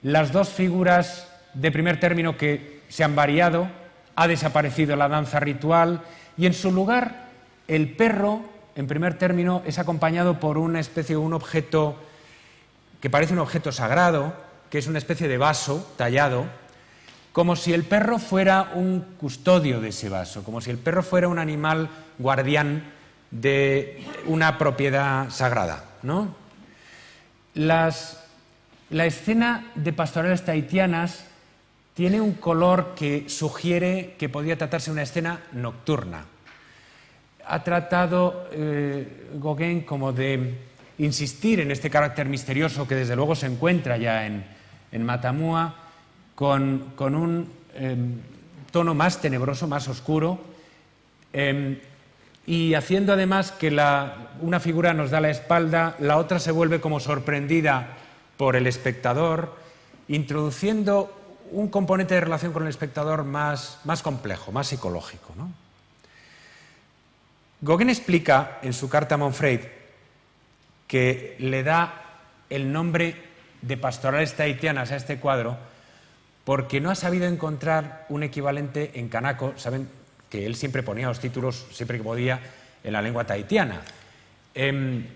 las dos figuras de primer término que se han variado, ha desaparecido la danza ritual y en su lugar el perro, en primer término, es acompañado por una especie de un objeto que parece un objeto sagrado, que es una especie de vaso tallado, como si el perro fuera un custodio de ese vaso, como si el perro fuera un animal guardián de una propiedad sagrada, ¿no? La escena de Pastorales tahitianas tiene un color que sugiere que podría tratarse de una escena nocturna. Ha tratado Gauguin como de insistir en este carácter misterioso que desde luego se encuentra ya en Matamua, con un tono más tenebroso, más oscuro, y haciendo además que una figura nos da la espalda, la otra se vuelve como sorprendida por el espectador, introduciendo un componente de relación con el espectador más complejo, más psicológico, ¿no? Gauguin explica en su carta a Monfreid que le da el nombre de Pastorales tahitianas a este cuadro porque no ha sabido encontrar un equivalente en canaco. Saben que él siempre ponía los títulos, siempre que podía, en la lengua tahitiana,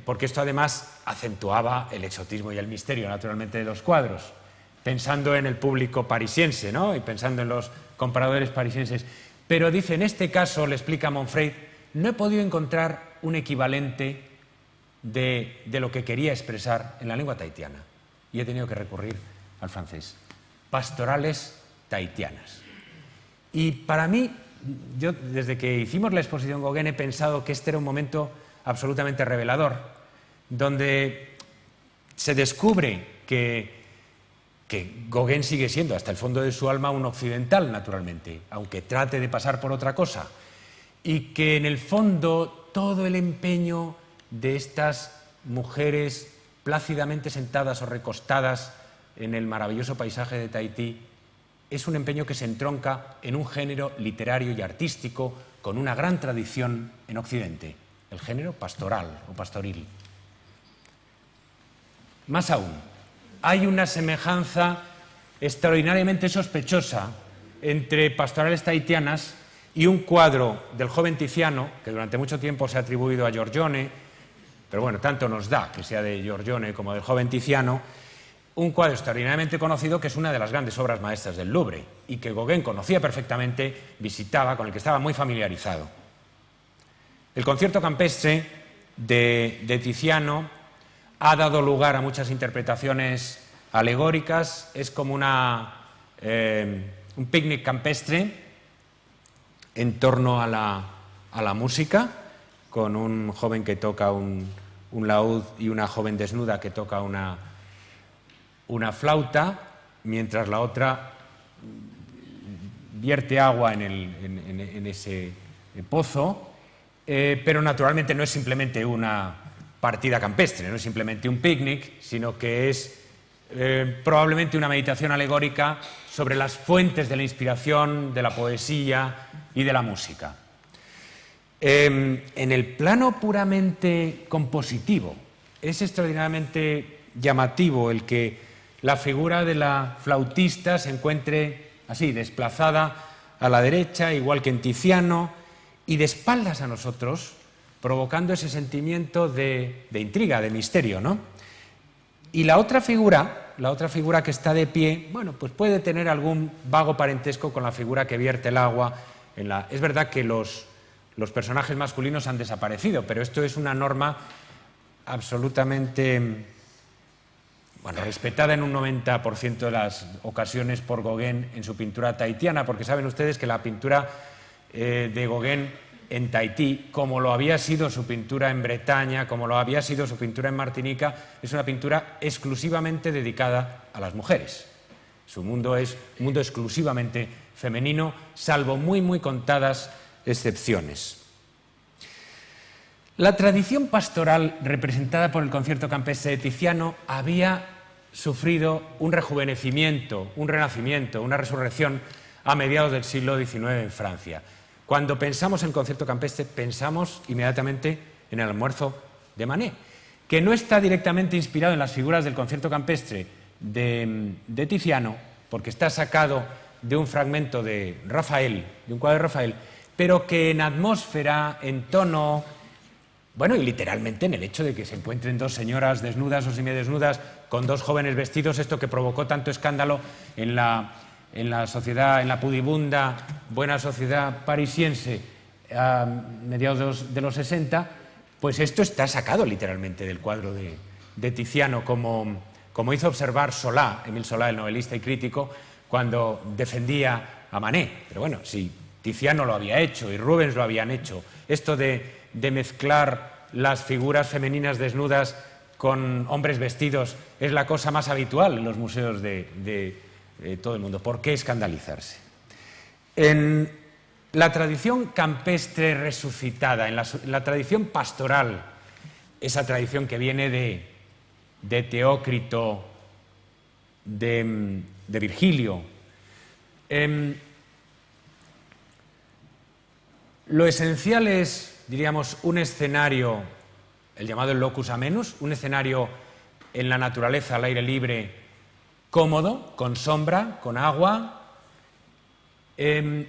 porque esto además acentuaba el exotismo y el misterio, naturalmente, de los cuadros, pensando en el público parisiense, ¿no? Y pensando en los compradores parisienses. Pero dice, en este caso, le explica Monfreid, no he podido encontrar un equivalente de lo que quería expresar en la lengua tahitiana y he tenido que recurrir al francés. Pastorales tahitianas. Y para mí, yo desde que hicimos la exposición Gauguin he pensado que este era un momento absolutamente revelador, donde se descubre que Gauguin sigue siendo hasta el fondo de su alma un occidental, naturalmente, aunque trate de pasar por otra cosa, y que en el fondo todo el empeño de estas mujeres plácidamente sentadas o recostadas en el maravilloso paisaje de Tahití es un empeño que se entronca en un género literario y artístico con una gran tradición en Occidente, el género pastoral o pastoril. Más aún, hay una semejanza extraordinariamente sospechosa entre Pastorales tahitianas y un cuadro del joven Tiziano, que durante mucho tiempo se ha atribuido a Giorgione, pero bueno, tanto nos da que sea de Giorgione como del joven Tiziano, un cuadro extraordinariamente conocido que es una de las grandes obras maestras del Louvre y que Gauguin conocía perfectamente, visitaba, con el que estaba muy familiarizado. El concierto campestre de Tiziano ha dado lugar a muchas interpretaciones alegóricas, es como un picnic campestre en torno a la música, con un joven que toca un laúd y una joven desnuda que toca una flauta, mientras la otra vierte agua en ese pozo, pero naturalmente no es simplemente una partida campestre, no es simplemente un picnic, sino que es probablemente una meditación alegórica sobre las fuentes de la inspiración, de la poesía y de la música. En el plano puramente compositivo, es extraordinariamente llamativo el que la figura de la flautista se encuentre así, desplazada a la derecha, igual que en Tiziano, y de espaldas a nosotros, provocando ese sentimiento de intriga, de misterio, ¿no? Y la otra figura que está de pie, bueno, pues puede tener algún vago parentesco con la figura que vierte el agua. Es verdad que los personajes masculinos han desaparecido, pero esto es una norma absolutamente respetada en un 90% de las ocasiones por Gauguin en su pintura tahitiana, porque saben ustedes que la pintura de Gauguin en Tahití, como lo había sido su pintura en Bretaña, como lo había sido su pintura en Martinica, es una pintura exclusivamente dedicada a las mujeres. Su mundo es un mundo exclusivamente femenino, salvo muy contadas excepciones. La tradición pastoral representada por el concierto campestre de Tiziano había sufrido un rejuvenecimiento, un renacimiento, una resurrección a mediados del siglo XIX en Francia. Cuando pensamos en concierto campestre, pensamos inmediatamente en el almuerzo de Manet, que no está directamente inspirado en las figuras del concierto campestre de Tiziano, porque está sacado de un fragmento de Rafael, de un cuadro de Rafael, pero que en atmósfera, en tono, y literalmente en el hecho de que se encuentren dos señoras desnudas o semidesnudas con dos jóvenes vestidos, esto que provocó tanto escándalo en la sociedad, en la pudibunda buena sociedad parisiense a mediados de los 60, pues esto está sacado literalmente del cuadro de Tiziano, como hizo observar Solá, Émile Solá, el novelista y crítico, cuando defendía a Manet. Pero bueno, si Tiziano lo había hecho y Rubens lo habían hecho, esto de mezclar las figuras femeninas desnudas con hombres vestidos es la cosa más habitual en los museos de todo el mundo. ¿Por qué escandalizarse? En la tradición campestre resucitada, en la tradición pastoral, esa tradición que viene de Teócrito, de Virgilio, lo esencial es, diríamos, un escenario, el llamado el locus amenus, un escenario en la naturaleza, al aire libre, cómodo, con sombra, con agua, en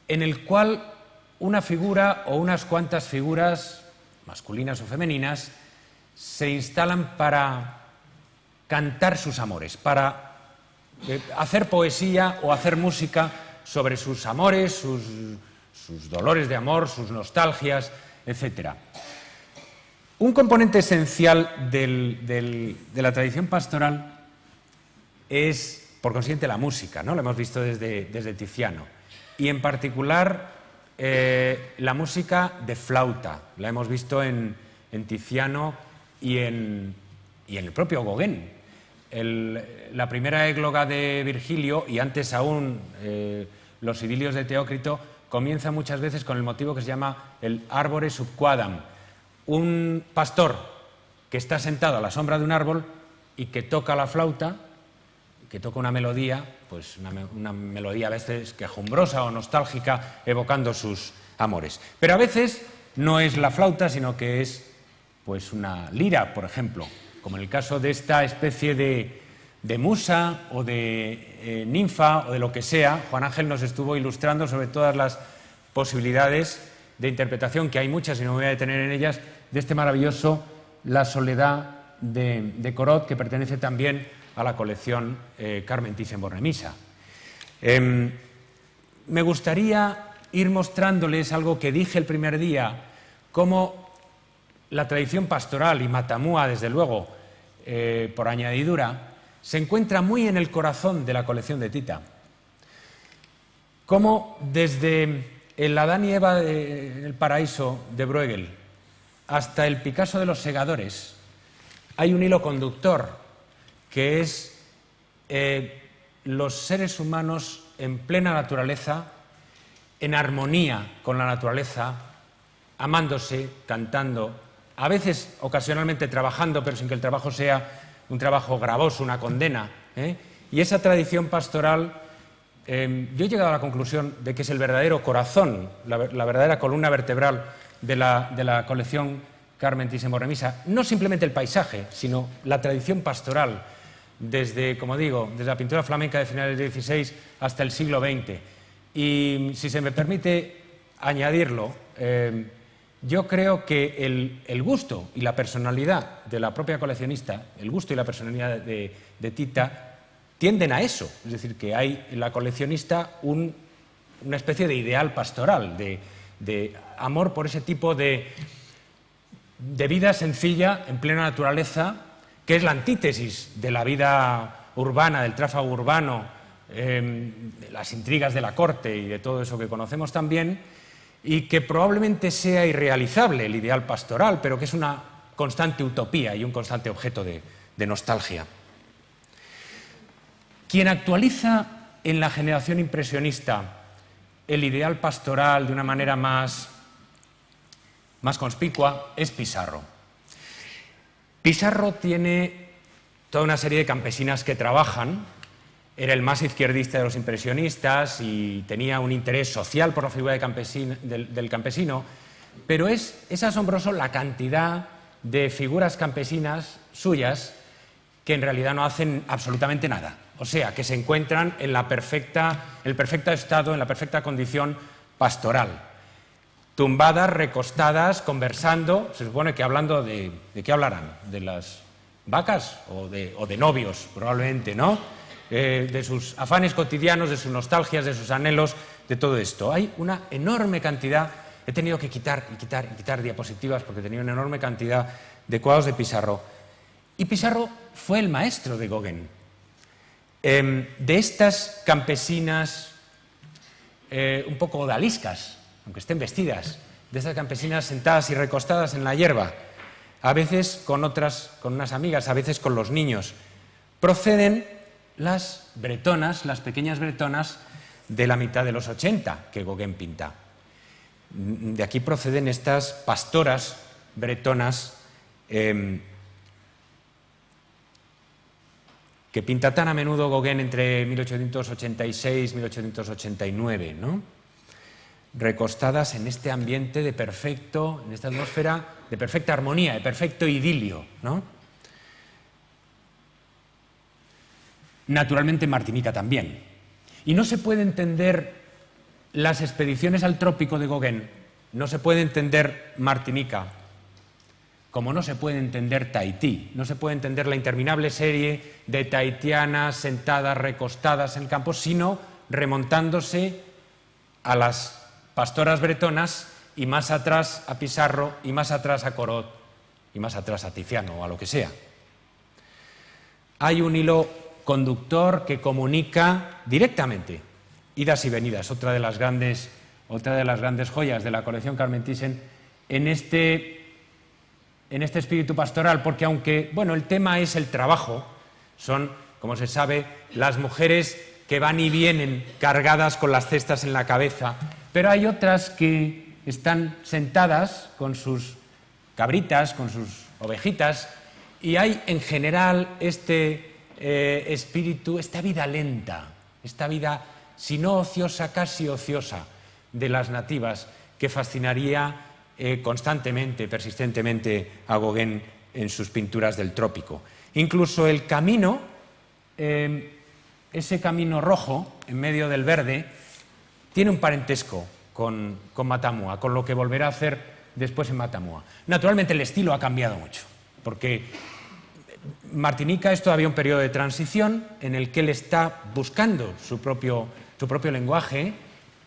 el cual una figura o unas cuantas figuras, masculinas o femeninas, se instalan para cantar sus amores, para hacer poesía o hacer música sobre sus amores, sus dolores de amor, sus nostalgias, etc. Un componente esencial de la tradición pastoral es, por consiguiente, la música, ¿no? Lo hemos visto desde Tiziano. Y en particular la música de flauta. La hemos visto en Tiziano y en el propio Gauguin. La primera égloga de Virgilio, y antes aún los idilios de Teócrito, comienza muchas veces con el motivo que se llama el arbore subquadam. Un pastor que está sentado a la sombra de un árbol y que toca la flauta, que toca una melodía, pues una melodía a veces quejumbrosa o nostálgica, evocando sus amores. Pero a veces no es la flauta, sino que es pues una lira, por ejemplo, como en el caso de esta especie de musa o de ninfa o de lo que sea. Juan Ángel nos estuvo ilustrando sobre todas las posibilidades de interpretación, que hay muchas y no me voy a detener en ellas, de este maravilloso La Soledad de Corot, que pertenece también a la colección Carmen Thyssen-Bornemisza. Me gustaría ir mostrándoles algo que dije el primer día, cómo la tradición pastoral, y Matamua, desde luego, por añadidura, se encuentra muy en el corazón de la colección de Tita. Cómo desde el Adán y Eva del paraíso de Bruegel hasta el Picasso de los segadores hay un hilo conductor, que es los seres humanos en plena naturaleza, en armonía con la naturaleza, amándose, cantando, a veces ocasionalmente trabajando, pero sin que el trabajo sea un trabajo gravoso, una condena. Y esa tradición pastoral, yo he llegado a la conclusión de que es el verdadero corazón, la verdadera columna vertebral de la colección Carmen Thyssen-Bornemisza. No simplemente el paisaje, sino la tradición pastoral, desde, como digo, desde la pintura flamenca de finales del XVI hasta el siglo XX. Y si se me permite añadirlo, yo creo que el gusto y la personalidad de la propia coleccionista, el gusto y la personalidad de Tita, tienden a eso. Es decir, que hay en la coleccionista una especie de ideal pastoral, de amor por ese tipo de vida sencilla, en plena naturaleza, que es la antítesis de la vida urbana, del tráfago urbano, de las intrigas de la corte y de todo eso que conocemos también, y que probablemente sea irrealizable el ideal pastoral, pero que es una constante utopía y un constante objeto de nostalgia. Quien actualiza en la generación impresionista el ideal pastoral de una manera más conspicua es Pissarro. Pissarro tiene toda una serie de campesinas que trabajan. Era el más izquierdista de los impresionistas y tenía un interés social por la figura del campesino, pero es asombroso la cantidad de figuras campesinas suyas que en realidad no hacen absolutamente nada. O sea, que se encuentran en el perfecto estado, en la perfecta condición pastoral. Tumbadas, recostadas, conversando, se supone que hablando ¿de qué hablarán? ¿De las vacas o de novios, probablemente, no? De sus afanes cotidianos, de sus nostalgias, de sus anhelos, de todo esto. Hay una enorme cantidad, he tenido que quitar diapositivas porque tenía una enorme cantidad de cuadros de Pissarro. Y Pissarro fue el maestro de Gauguin. De estas campesinas un poco odaliscas, aunque estén vestidas, de estas campesinas sentadas y recostadas en la hierba, a veces con unas amigas, a veces con los niños, proceden las bretonas, las pequeñas bretonas de la mitad de los 80 que Gauguin pinta. De aquí proceden estas pastoras bretonas que pinta tan a menudo Gauguin entre 1886 y 1889, ¿no? Recostadas en este ambiente de perfecto, en esta atmósfera de perfecta armonía, de perfecto idilio, ¿no? Naturalmente en Martinica también. Y no se puede entender las expediciones al trópico de Gauguin, no se puede entender Martinica, como no se puede entender Tahití, no se puede entender la interminable serie de tahitianas sentadas, recostadas en el campo, sino remontándose a las pastoras bretonas y más atrás a Pizarro y más atrás a Corot y más atrás a Tiziano o a lo que sea. Hay un hilo conductor que comunica directamente idas y venidas, otra de las grandes joyas de la colección Carmen Thyssen en este espíritu pastoral, porque aunque, bueno, el tema es el trabajo, son, como se sabe, las mujeres que van y vienen cargadas con las cestas en la cabeza, pero hay otras que están sentadas con sus cabritas, con sus ovejitas, y hay en general este espíritu, esta vida lenta, esta vida, si no ociosa, casi ociosa, de las nativas, que fascinaría constantemente, persistentemente a Gauguin en sus pinturas del trópico. Incluso el camino, ese camino rojo en medio del verde, tiene un parentesco con Matamua, con lo que volverá a hacer después en Matamua. Naturalmente el estilo ha cambiado mucho, porque Martinica es todavía un periodo de transición en el que él está buscando su propio lenguaje,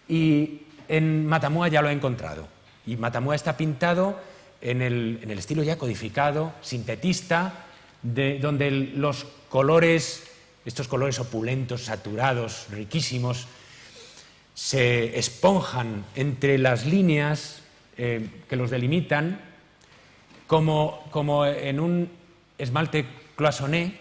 y en Matamua ya lo ha encontrado. Y Matamua está pintado en el estilo ya codificado, sintetista, donde los colores, estos colores opulentos, saturados, riquísimos, se esponjan entre las líneas que los delimitan, como en un esmalte cloisonné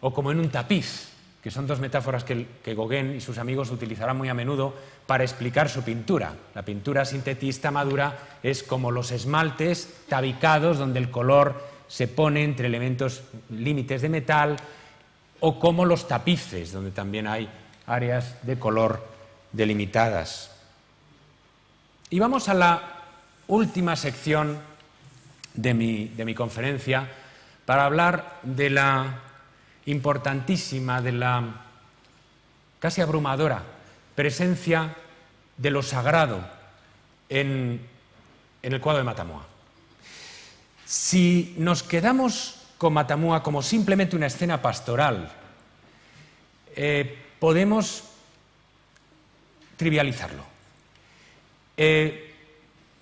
o como en un tapiz, que son dos metáforas que Gauguin y sus amigos utilizarán muy a menudo para explicar su pintura. La pintura sintetista madura es como los esmaltes tabicados, donde el color se pone entre elementos límites de metal, o como los tapices, donde también hay áreas de color delimitadas. Y vamos a la última sección de mi conferencia para hablar de la importantísima, de la casi abrumadora presencia de lo sagrado en el cuadro de Matamua. Si nos quedamos con Matamua como simplemente una escena pastoral, podemos trivializarlo.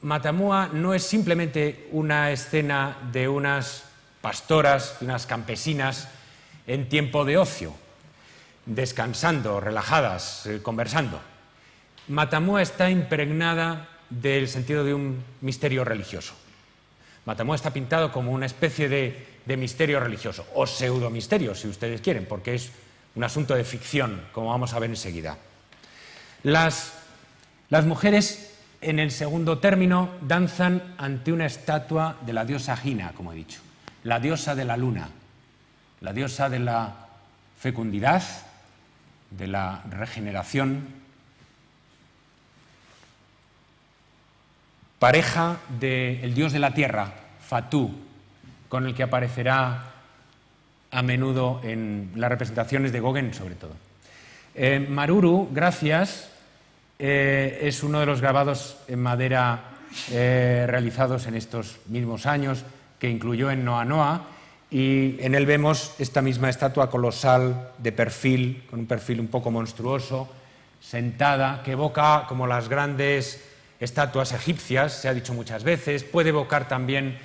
Matamua no es simplemente una escena de unas pastoras, de unas campesinas en tiempo de ocio, descansando, relajadas, conversando. Matamua está impregnada del sentido de un misterio religioso. Matamua está pintado como una especie de misterio religioso, o pseudomisterio, si ustedes quieren, porque es un asunto de ficción, como vamos a ver enseguida. Las mujeres, en el segundo término, danzan ante una estatua de la diosa Gina, como he dicho, la diosa de la luna, la diosa de la fecundidad, de la regeneración, pareja del dios de la tierra, Fatú, con el que aparecerá a menudo en las representaciones de Gauguin, sobre todo. Maruru, gracias, es uno de los grabados en madera realizados en estos mismos años, que incluyó en Noa Noa, y en él vemos esta misma estatua colosal de perfil, con un perfil un poco monstruoso, sentada, que evoca como las grandes estatuas egipcias, se ha dicho muchas veces, puede evocar también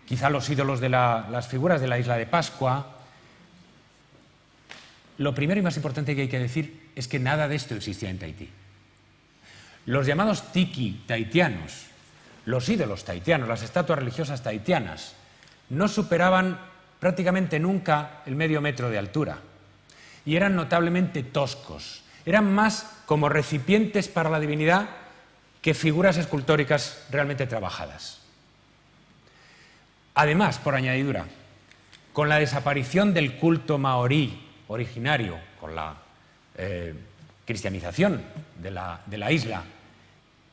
quizá los ídolos de las figuras de la isla de Pascua. Lo primero y más importante que hay que decir es que nada de esto existía en Tahití. Los llamados tiki tahitianos, los ídolos tahitianos, las estatuas religiosas tahitianas, no superaban prácticamente nunca el medio metro de altura y eran notablemente toscos. Eran más como recipientes para la divinidad que figuras escultóricas realmente trabajadas. Además, por añadidura, con la desaparición del culto maorí originario, con la cristianización de la isla,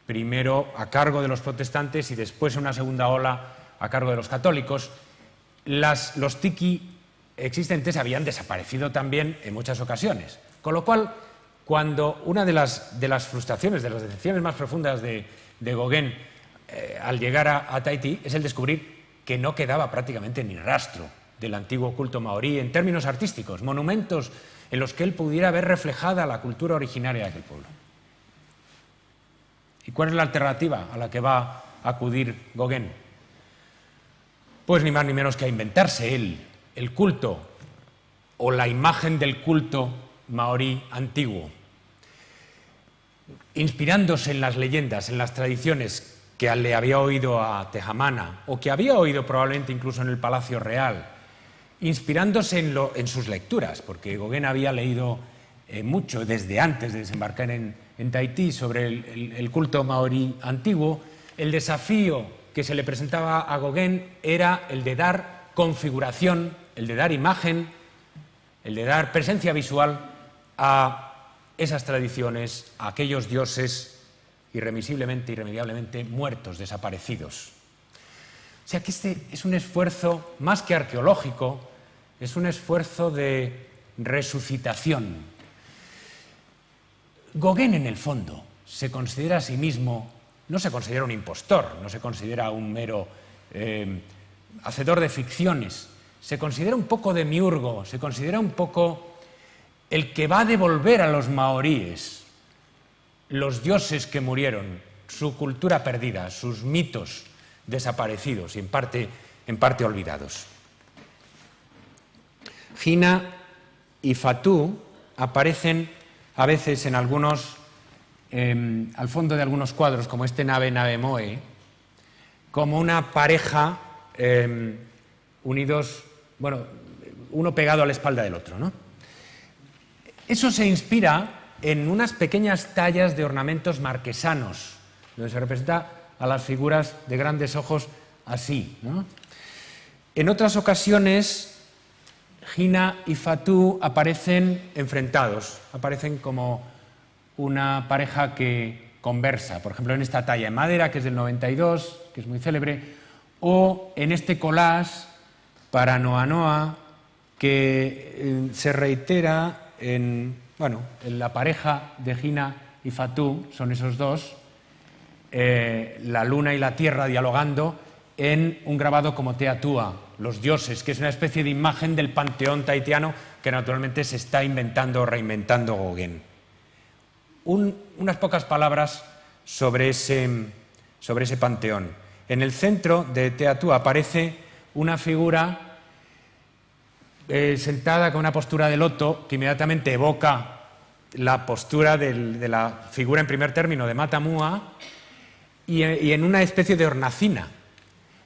primero a cargo de los protestantes y después en una segunda ola a cargo de los católicos, los tiki existentes habían desaparecido también en muchas ocasiones. Con lo cual, cuando una de las frustraciones, de las decepciones más profundas de Gauguin al llegar a Tahití es el descubrir que no quedaba prácticamente ni rastro del antiguo culto maorí en términos artísticos, monumentos en los que él pudiera ver reflejada la cultura originaria de aquel pueblo. ¿Y cuál es la alternativa a la que va a acudir Gauguin? Pues ni más ni menos que a inventarse él el culto o la imagen del culto maorí antiguo, inspirándose en las leyendas, en las tradiciones que le había oído a Tejamana o que había oído probablemente incluso en el Palacio Real, inspirándose en sus lecturas, porque Gauguin había leído mucho desde antes de desembarcar en Tahití sobre el culto maorí antiguo. El desafío que se le presentaba a Gauguin era el de dar configuración, el de dar imagen, el de dar presencia visual a esas tradiciones, a aquellos dioses irremisiblemente, irremediablemente muertos, desaparecidos. O sea que este es un esfuerzo más que arqueológico, es un esfuerzo de resucitación. Gauguin, en el fondo, se considera a sí mismo, no se considera un impostor, no se considera un mero hacedor de ficciones, se considera un poco demiurgo, se considera un poco el que va a devolver a los maoríes los dioses que murieron, su cultura perdida, sus mitos desaparecidos y en parte olvidados. Hina y Fatou aparecen a veces en algunos, al fondo de algunos cuadros, como este Nave Moe, como una pareja unidos, bueno, uno pegado a la espalda del otro, ¿no? Eso se inspira en unas pequeñas tallas de ornamentos marquesanos, donde se representa a las figuras de grandes ojos así, ¿no? En otras ocasiones, Hina y Fatou aparecen enfrentados, aparecen como una pareja que conversa, por ejemplo en esta talla en madera, que es del 92, que es muy célebre, o en este collage para Noa Noa, que se reitera en la pareja de Hina y Fatou, son esos dos, la luna y la tierra dialogando, en un grabado como Teatua, los dioses, que es una especie de imagen del panteón tahitiano que naturalmente se está inventando o reinventando Gauguin. Unas pocas palabras sobre ese panteón. En el centro de Teatua aparece una figura sentada con una postura de loto que inmediatamente evoca la postura de la figura en primer término de Matamua y en una especie de hornacina.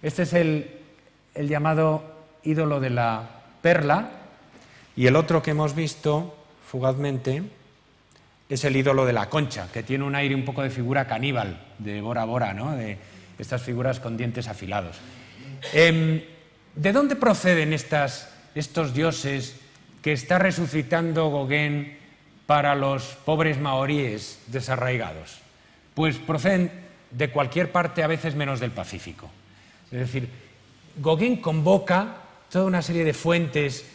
Este es el llamado ídolo de la perla, y el otro que hemos visto fugazmente es el ídolo de la concha, que tiene un aire un poco de figura caníbal, de Bora Bora, ¿no? De estas figuras con dientes afilados. ¿De dónde proceden estos dioses que está resucitando Gauguin para los pobres maoríes desarraigados? Pues proceden de cualquier parte, a veces menos del Pacífico. Es decir, Gauguin convoca toda una serie de fuentes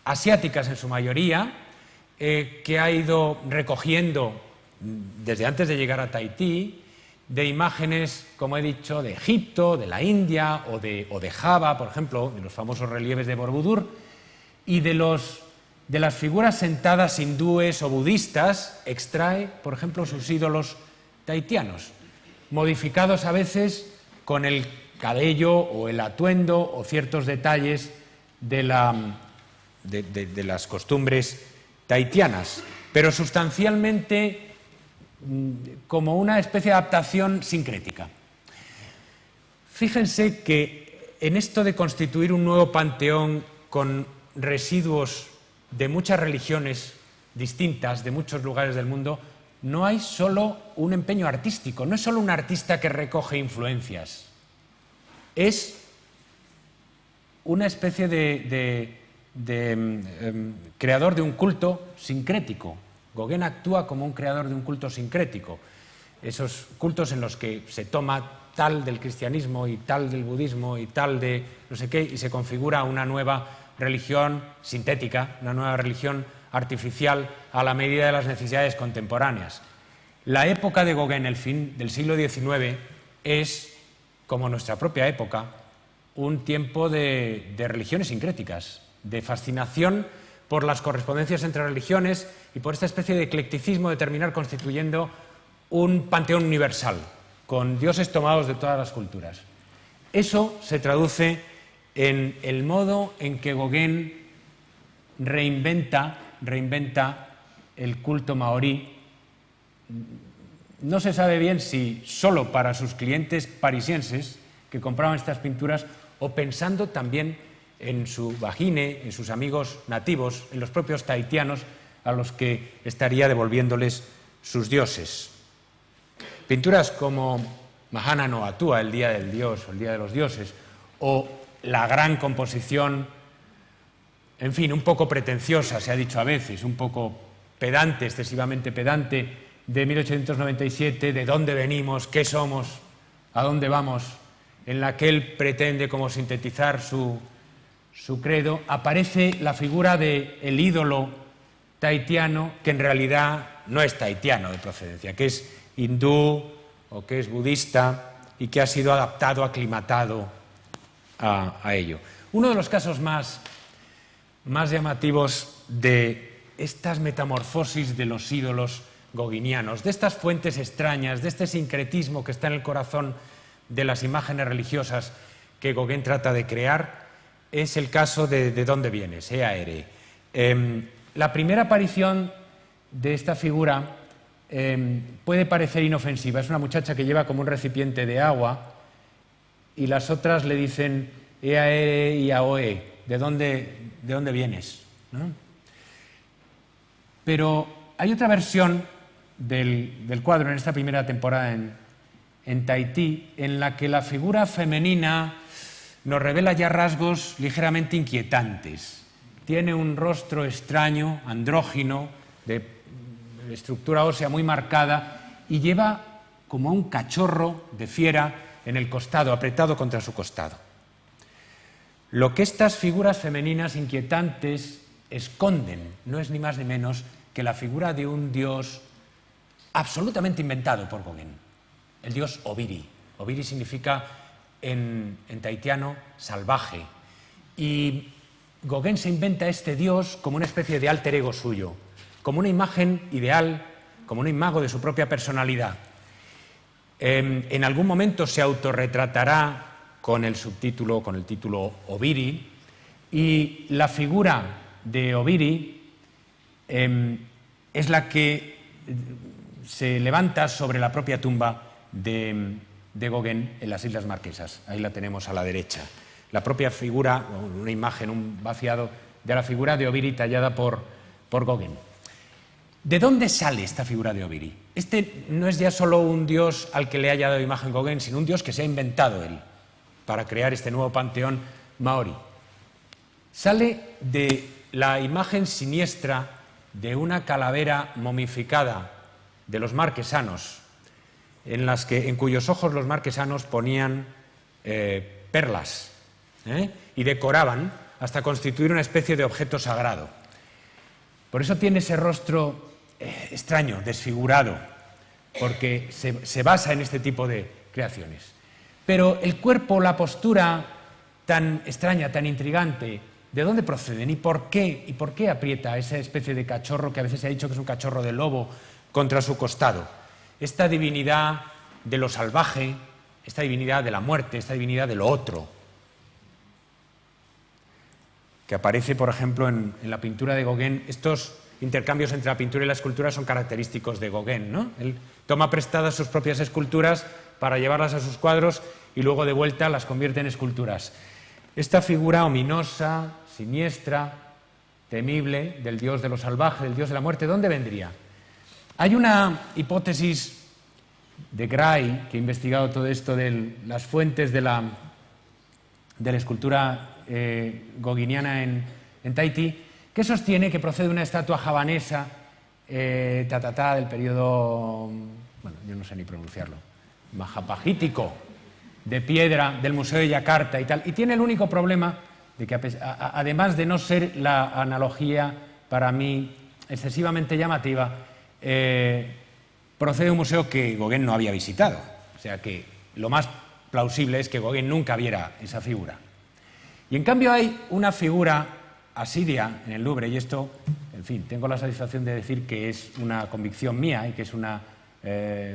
asiáticas en su mayoría, que ha ido recogiendo desde antes de llegar a Tahití, de imágenes, como he dicho, de Egipto, de la India o de Java, por ejemplo, de los famosos relieves de Borobudur, y de las figuras sentadas hindúes o budistas, extrae, por ejemplo, sus ídolos tahitianos, modificados a veces con el cabello o el atuendo o ciertos detalles de las costumbres tahitianas, pero sustancialmente como una especie de adaptación sincrética. Fíjense que en esto de constituir un nuevo panteón con residuos de muchas religiones distintas de muchos lugares del mundo, no hay solo un empeño artístico, no es solo un artista que recoge influencias, es una especie de creador de un culto sincrético. Gauguin actúa como un creador de un culto sincrético. Esos cultos en los que se toma tal del cristianismo y tal del budismo y tal de no sé qué y se configura una nueva religión sintética, una nueva religión artificial a la medida de las necesidades contemporáneas. La época de Gauguin, el fin del siglo XIX, es, como nuestra propia época, un tiempo de religiones sincréticas, de fascinación por las correspondencias entre religiones y por esta especie de eclecticismo de terminar constituyendo un panteón universal, con dioses tomados de todas las culturas. Eso se traduce en el modo en que Gauguin reinventa el culto maorí. No se sabe bien si solo para sus clientes parisienses que compraban estas pinturas o pensando también en su vagine, en sus amigos nativos, en los propios tahitianos a los que estaría devolviéndoles sus dioses. Pinturas como Mahana no Atua, el Día del Dios o el Día de los Dioses, o la gran composición, en fin, un poco pretenciosa, se ha dicho a veces, un poco pedante, excesivamente pedante, de 1897, de dónde venimos, qué somos, a dónde vamos, en la que él pretende como sintetizar su credo, aparece la figura del ídolo tahitiano, que en realidad no es tahitiano de procedencia, que es hindú o que es budista y que ha sido adaptado, aclimatado a ello. Uno de los casos más llamativos de estas metamorfosis de los ídolos gauguinianos, de estas fuentes extrañas, de este sincretismo que está en el corazón de las imágenes religiosas que Gauguin trata de crear, es el caso de dónde vienes, Eaere. La primera aparición de esta figura puede parecer inofensiva. Es una muchacha que lleva como un recipiente de agua y las otras le dicen Eaere y Aoe, ¿de dónde vienes? ¿No? Pero hay otra versión del cuadro en esta primera temporada en Tahití, en la que la figura femenina nos revela ya rasgos ligeramente inquietantes. Tiene un rostro extraño, andrógino, de estructura ósea muy marcada y lleva como un cachorro de fiera en el costado, apretado contra su costado. Lo que estas figuras femeninas inquietantes esconden no es ni más ni menos que la figura de un dios absolutamente inventado por Gauguin, el dios Obiri. Obiri significa en tahitiano salvaje, y Gauguin se inventa este dios como una especie de alter ego suyo, como una imagen ideal, como un imago de su propia personalidad. En algún momento se autorretratará con el título Obiri, y la figura de Obiri es la que se levanta sobre la propia tumba de Gauguin en las Islas Marquesas. Ahí la tenemos a la derecha. La propia figura, una imagen, un vaciado de la figura de Obiri tallada por Gauguin. ¿De dónde sale esta figura de Obiri? Este no es ya solo un dios al que le haya dado imagen Gauguin, sino un dios que se ha inventado él para crear este nuevo panteón maorí. Sale de la imagen siniestra de una calavera momificada de los marquesanos, en cuyos ojos los marquesanos ponían perlas y decoraban hasta constituir una especie de objeto sagrado. Por eso tiene ese rostro extraño, desfigurado, porque se basa en este tipo de creaciones. Pero el cuerpo, la postura tan extraña, tan intrigante, ¿de dónde proceden y por qué? ¿Y por qué aprieta esa especie de cachorro que a veces se ha dicho que es un cachorro de lobo contra su costado? Esta divinidad de lo salvaje, esta divinidad de la muerte, esta divinidad de lo otro, que aparece, por ejemplo, en la pintura de Gauguin. Estos intercambios entre la pintura y la escultura son característicos de Gauguin, ¿no? Él toma prestadas sus propias esculturas para llevarlas a sus cuadros y luego de vuelta las convierte en esculturas. Esta figura ominosa, siniestra, temible, del dios de lo salvaje, del dios de la muerte, ¿dónde vendría? Hay una hipótesis de Gray, que ha investigado todo esto de las fuentes de la escultura gauguiniana en Tahití, que sostiene que procede de una estatua javanesa del periodo, bueno, yo no sé ni pronunciarlo, mahapajítico, de piedra, del Museo de Yakarta y tal. Y tiene el único problema de que, además de no ser la analogía para mí excesivamente llamativa, procede de un museo que Gauguin no había visitado. O sea que lo más plausible es que Gauguin nunca viera esa figura. Y en cambio hay una figura asiria en el Louvre, y esto, en fin, tengo la satisfacción de decir que es una convicción mía y que es un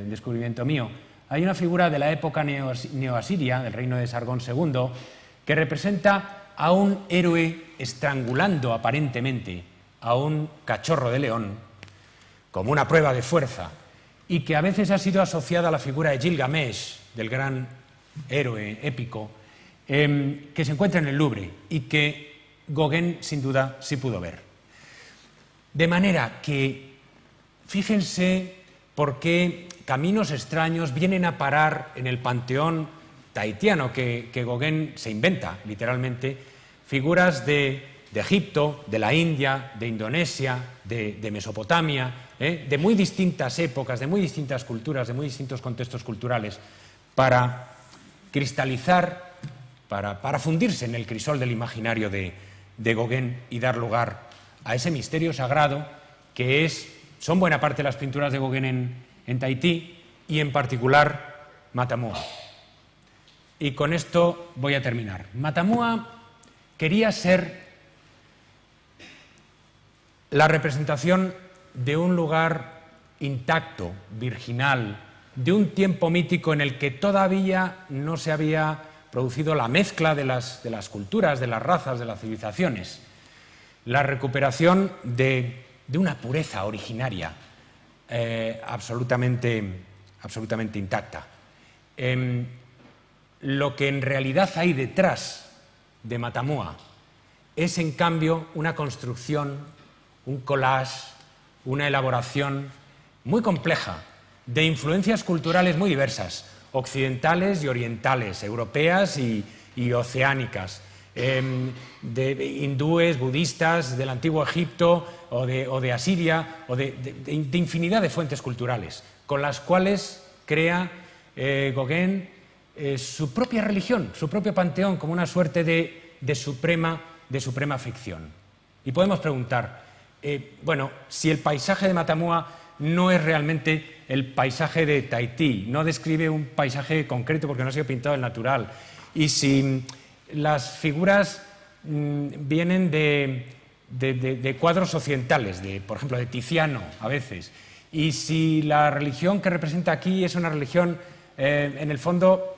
descubrimiento mío. Hay una figura de la época neoasiria, del reino de Sargón II, que representa a un héroe estrangulando aparentemente a un cachorro de león como una prueba de fuerza, y que a veces ha sido asociada a la figura de Gilgamesh, del gran héroe épico, que se encuentra en el Louvre y que Gauguin sin duda sí pudo ver. De manera que, fíjense por qué caminos extraños vienen a parar en el panteón tahitiano que Gauguin se inventa, literalmente, figuras de Egipto, de la India, de Indonesia, de Mesopotamia, de muy distintas épocas, de muy distintas culturas, de muy distintos contextos culturales, para cristalizar, para fundirse en el crisol del imaginario de Gauguin y dar lugar a ese misterio sagrado que son buena parte de las pinturas de Gauguin en Tahití, y en particular Matamua. Y con esto voy a terminar. Matamua quería ser la representación de un lugar intacto, virginal, de un tiempo mítico en el que todavía no se había producido la mezcla de las culturas, de las razas, de las civilizaciones, la recuperación de una pureza originaria absolutamente intacta. Lo que en realidad hay detrás de Matamua es, en cambio, una construcción, un collage, una elaboración muy compleja de influencias culturales muy diversas, occidentales y orientales, europeas y oceánicas, de hindúes, budistas, del antiguo Egipto o de Asiria, o de infinidad de fuentes culturales, con las cuales crea Gauguin su propia religión, su propio panteón, como una suerte de suprema ficción. Y podemos preguntar, bueno, si el paisaje de Matamua no es realmente el paisaje de Tahití, no describe un paisaje concreto porque no ha sido pintado en natural, y si las figuras vienen de cuadros occidentales, por ejemplo, de Tiziano a veces, y si la religión que representa aquí es una religión en el fondo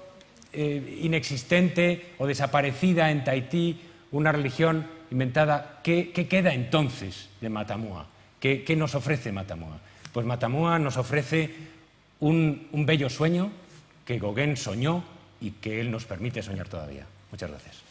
inexistente o desaparecida en Tahití, una religión inventada, ¿qué queda entonces de Matamua? ¿Qué nos ofrece Matamua? Pues Matamua nos ofrece un bello sueño que Gauguin soñó y que él nos permite soñar todavía. Muchas gracias.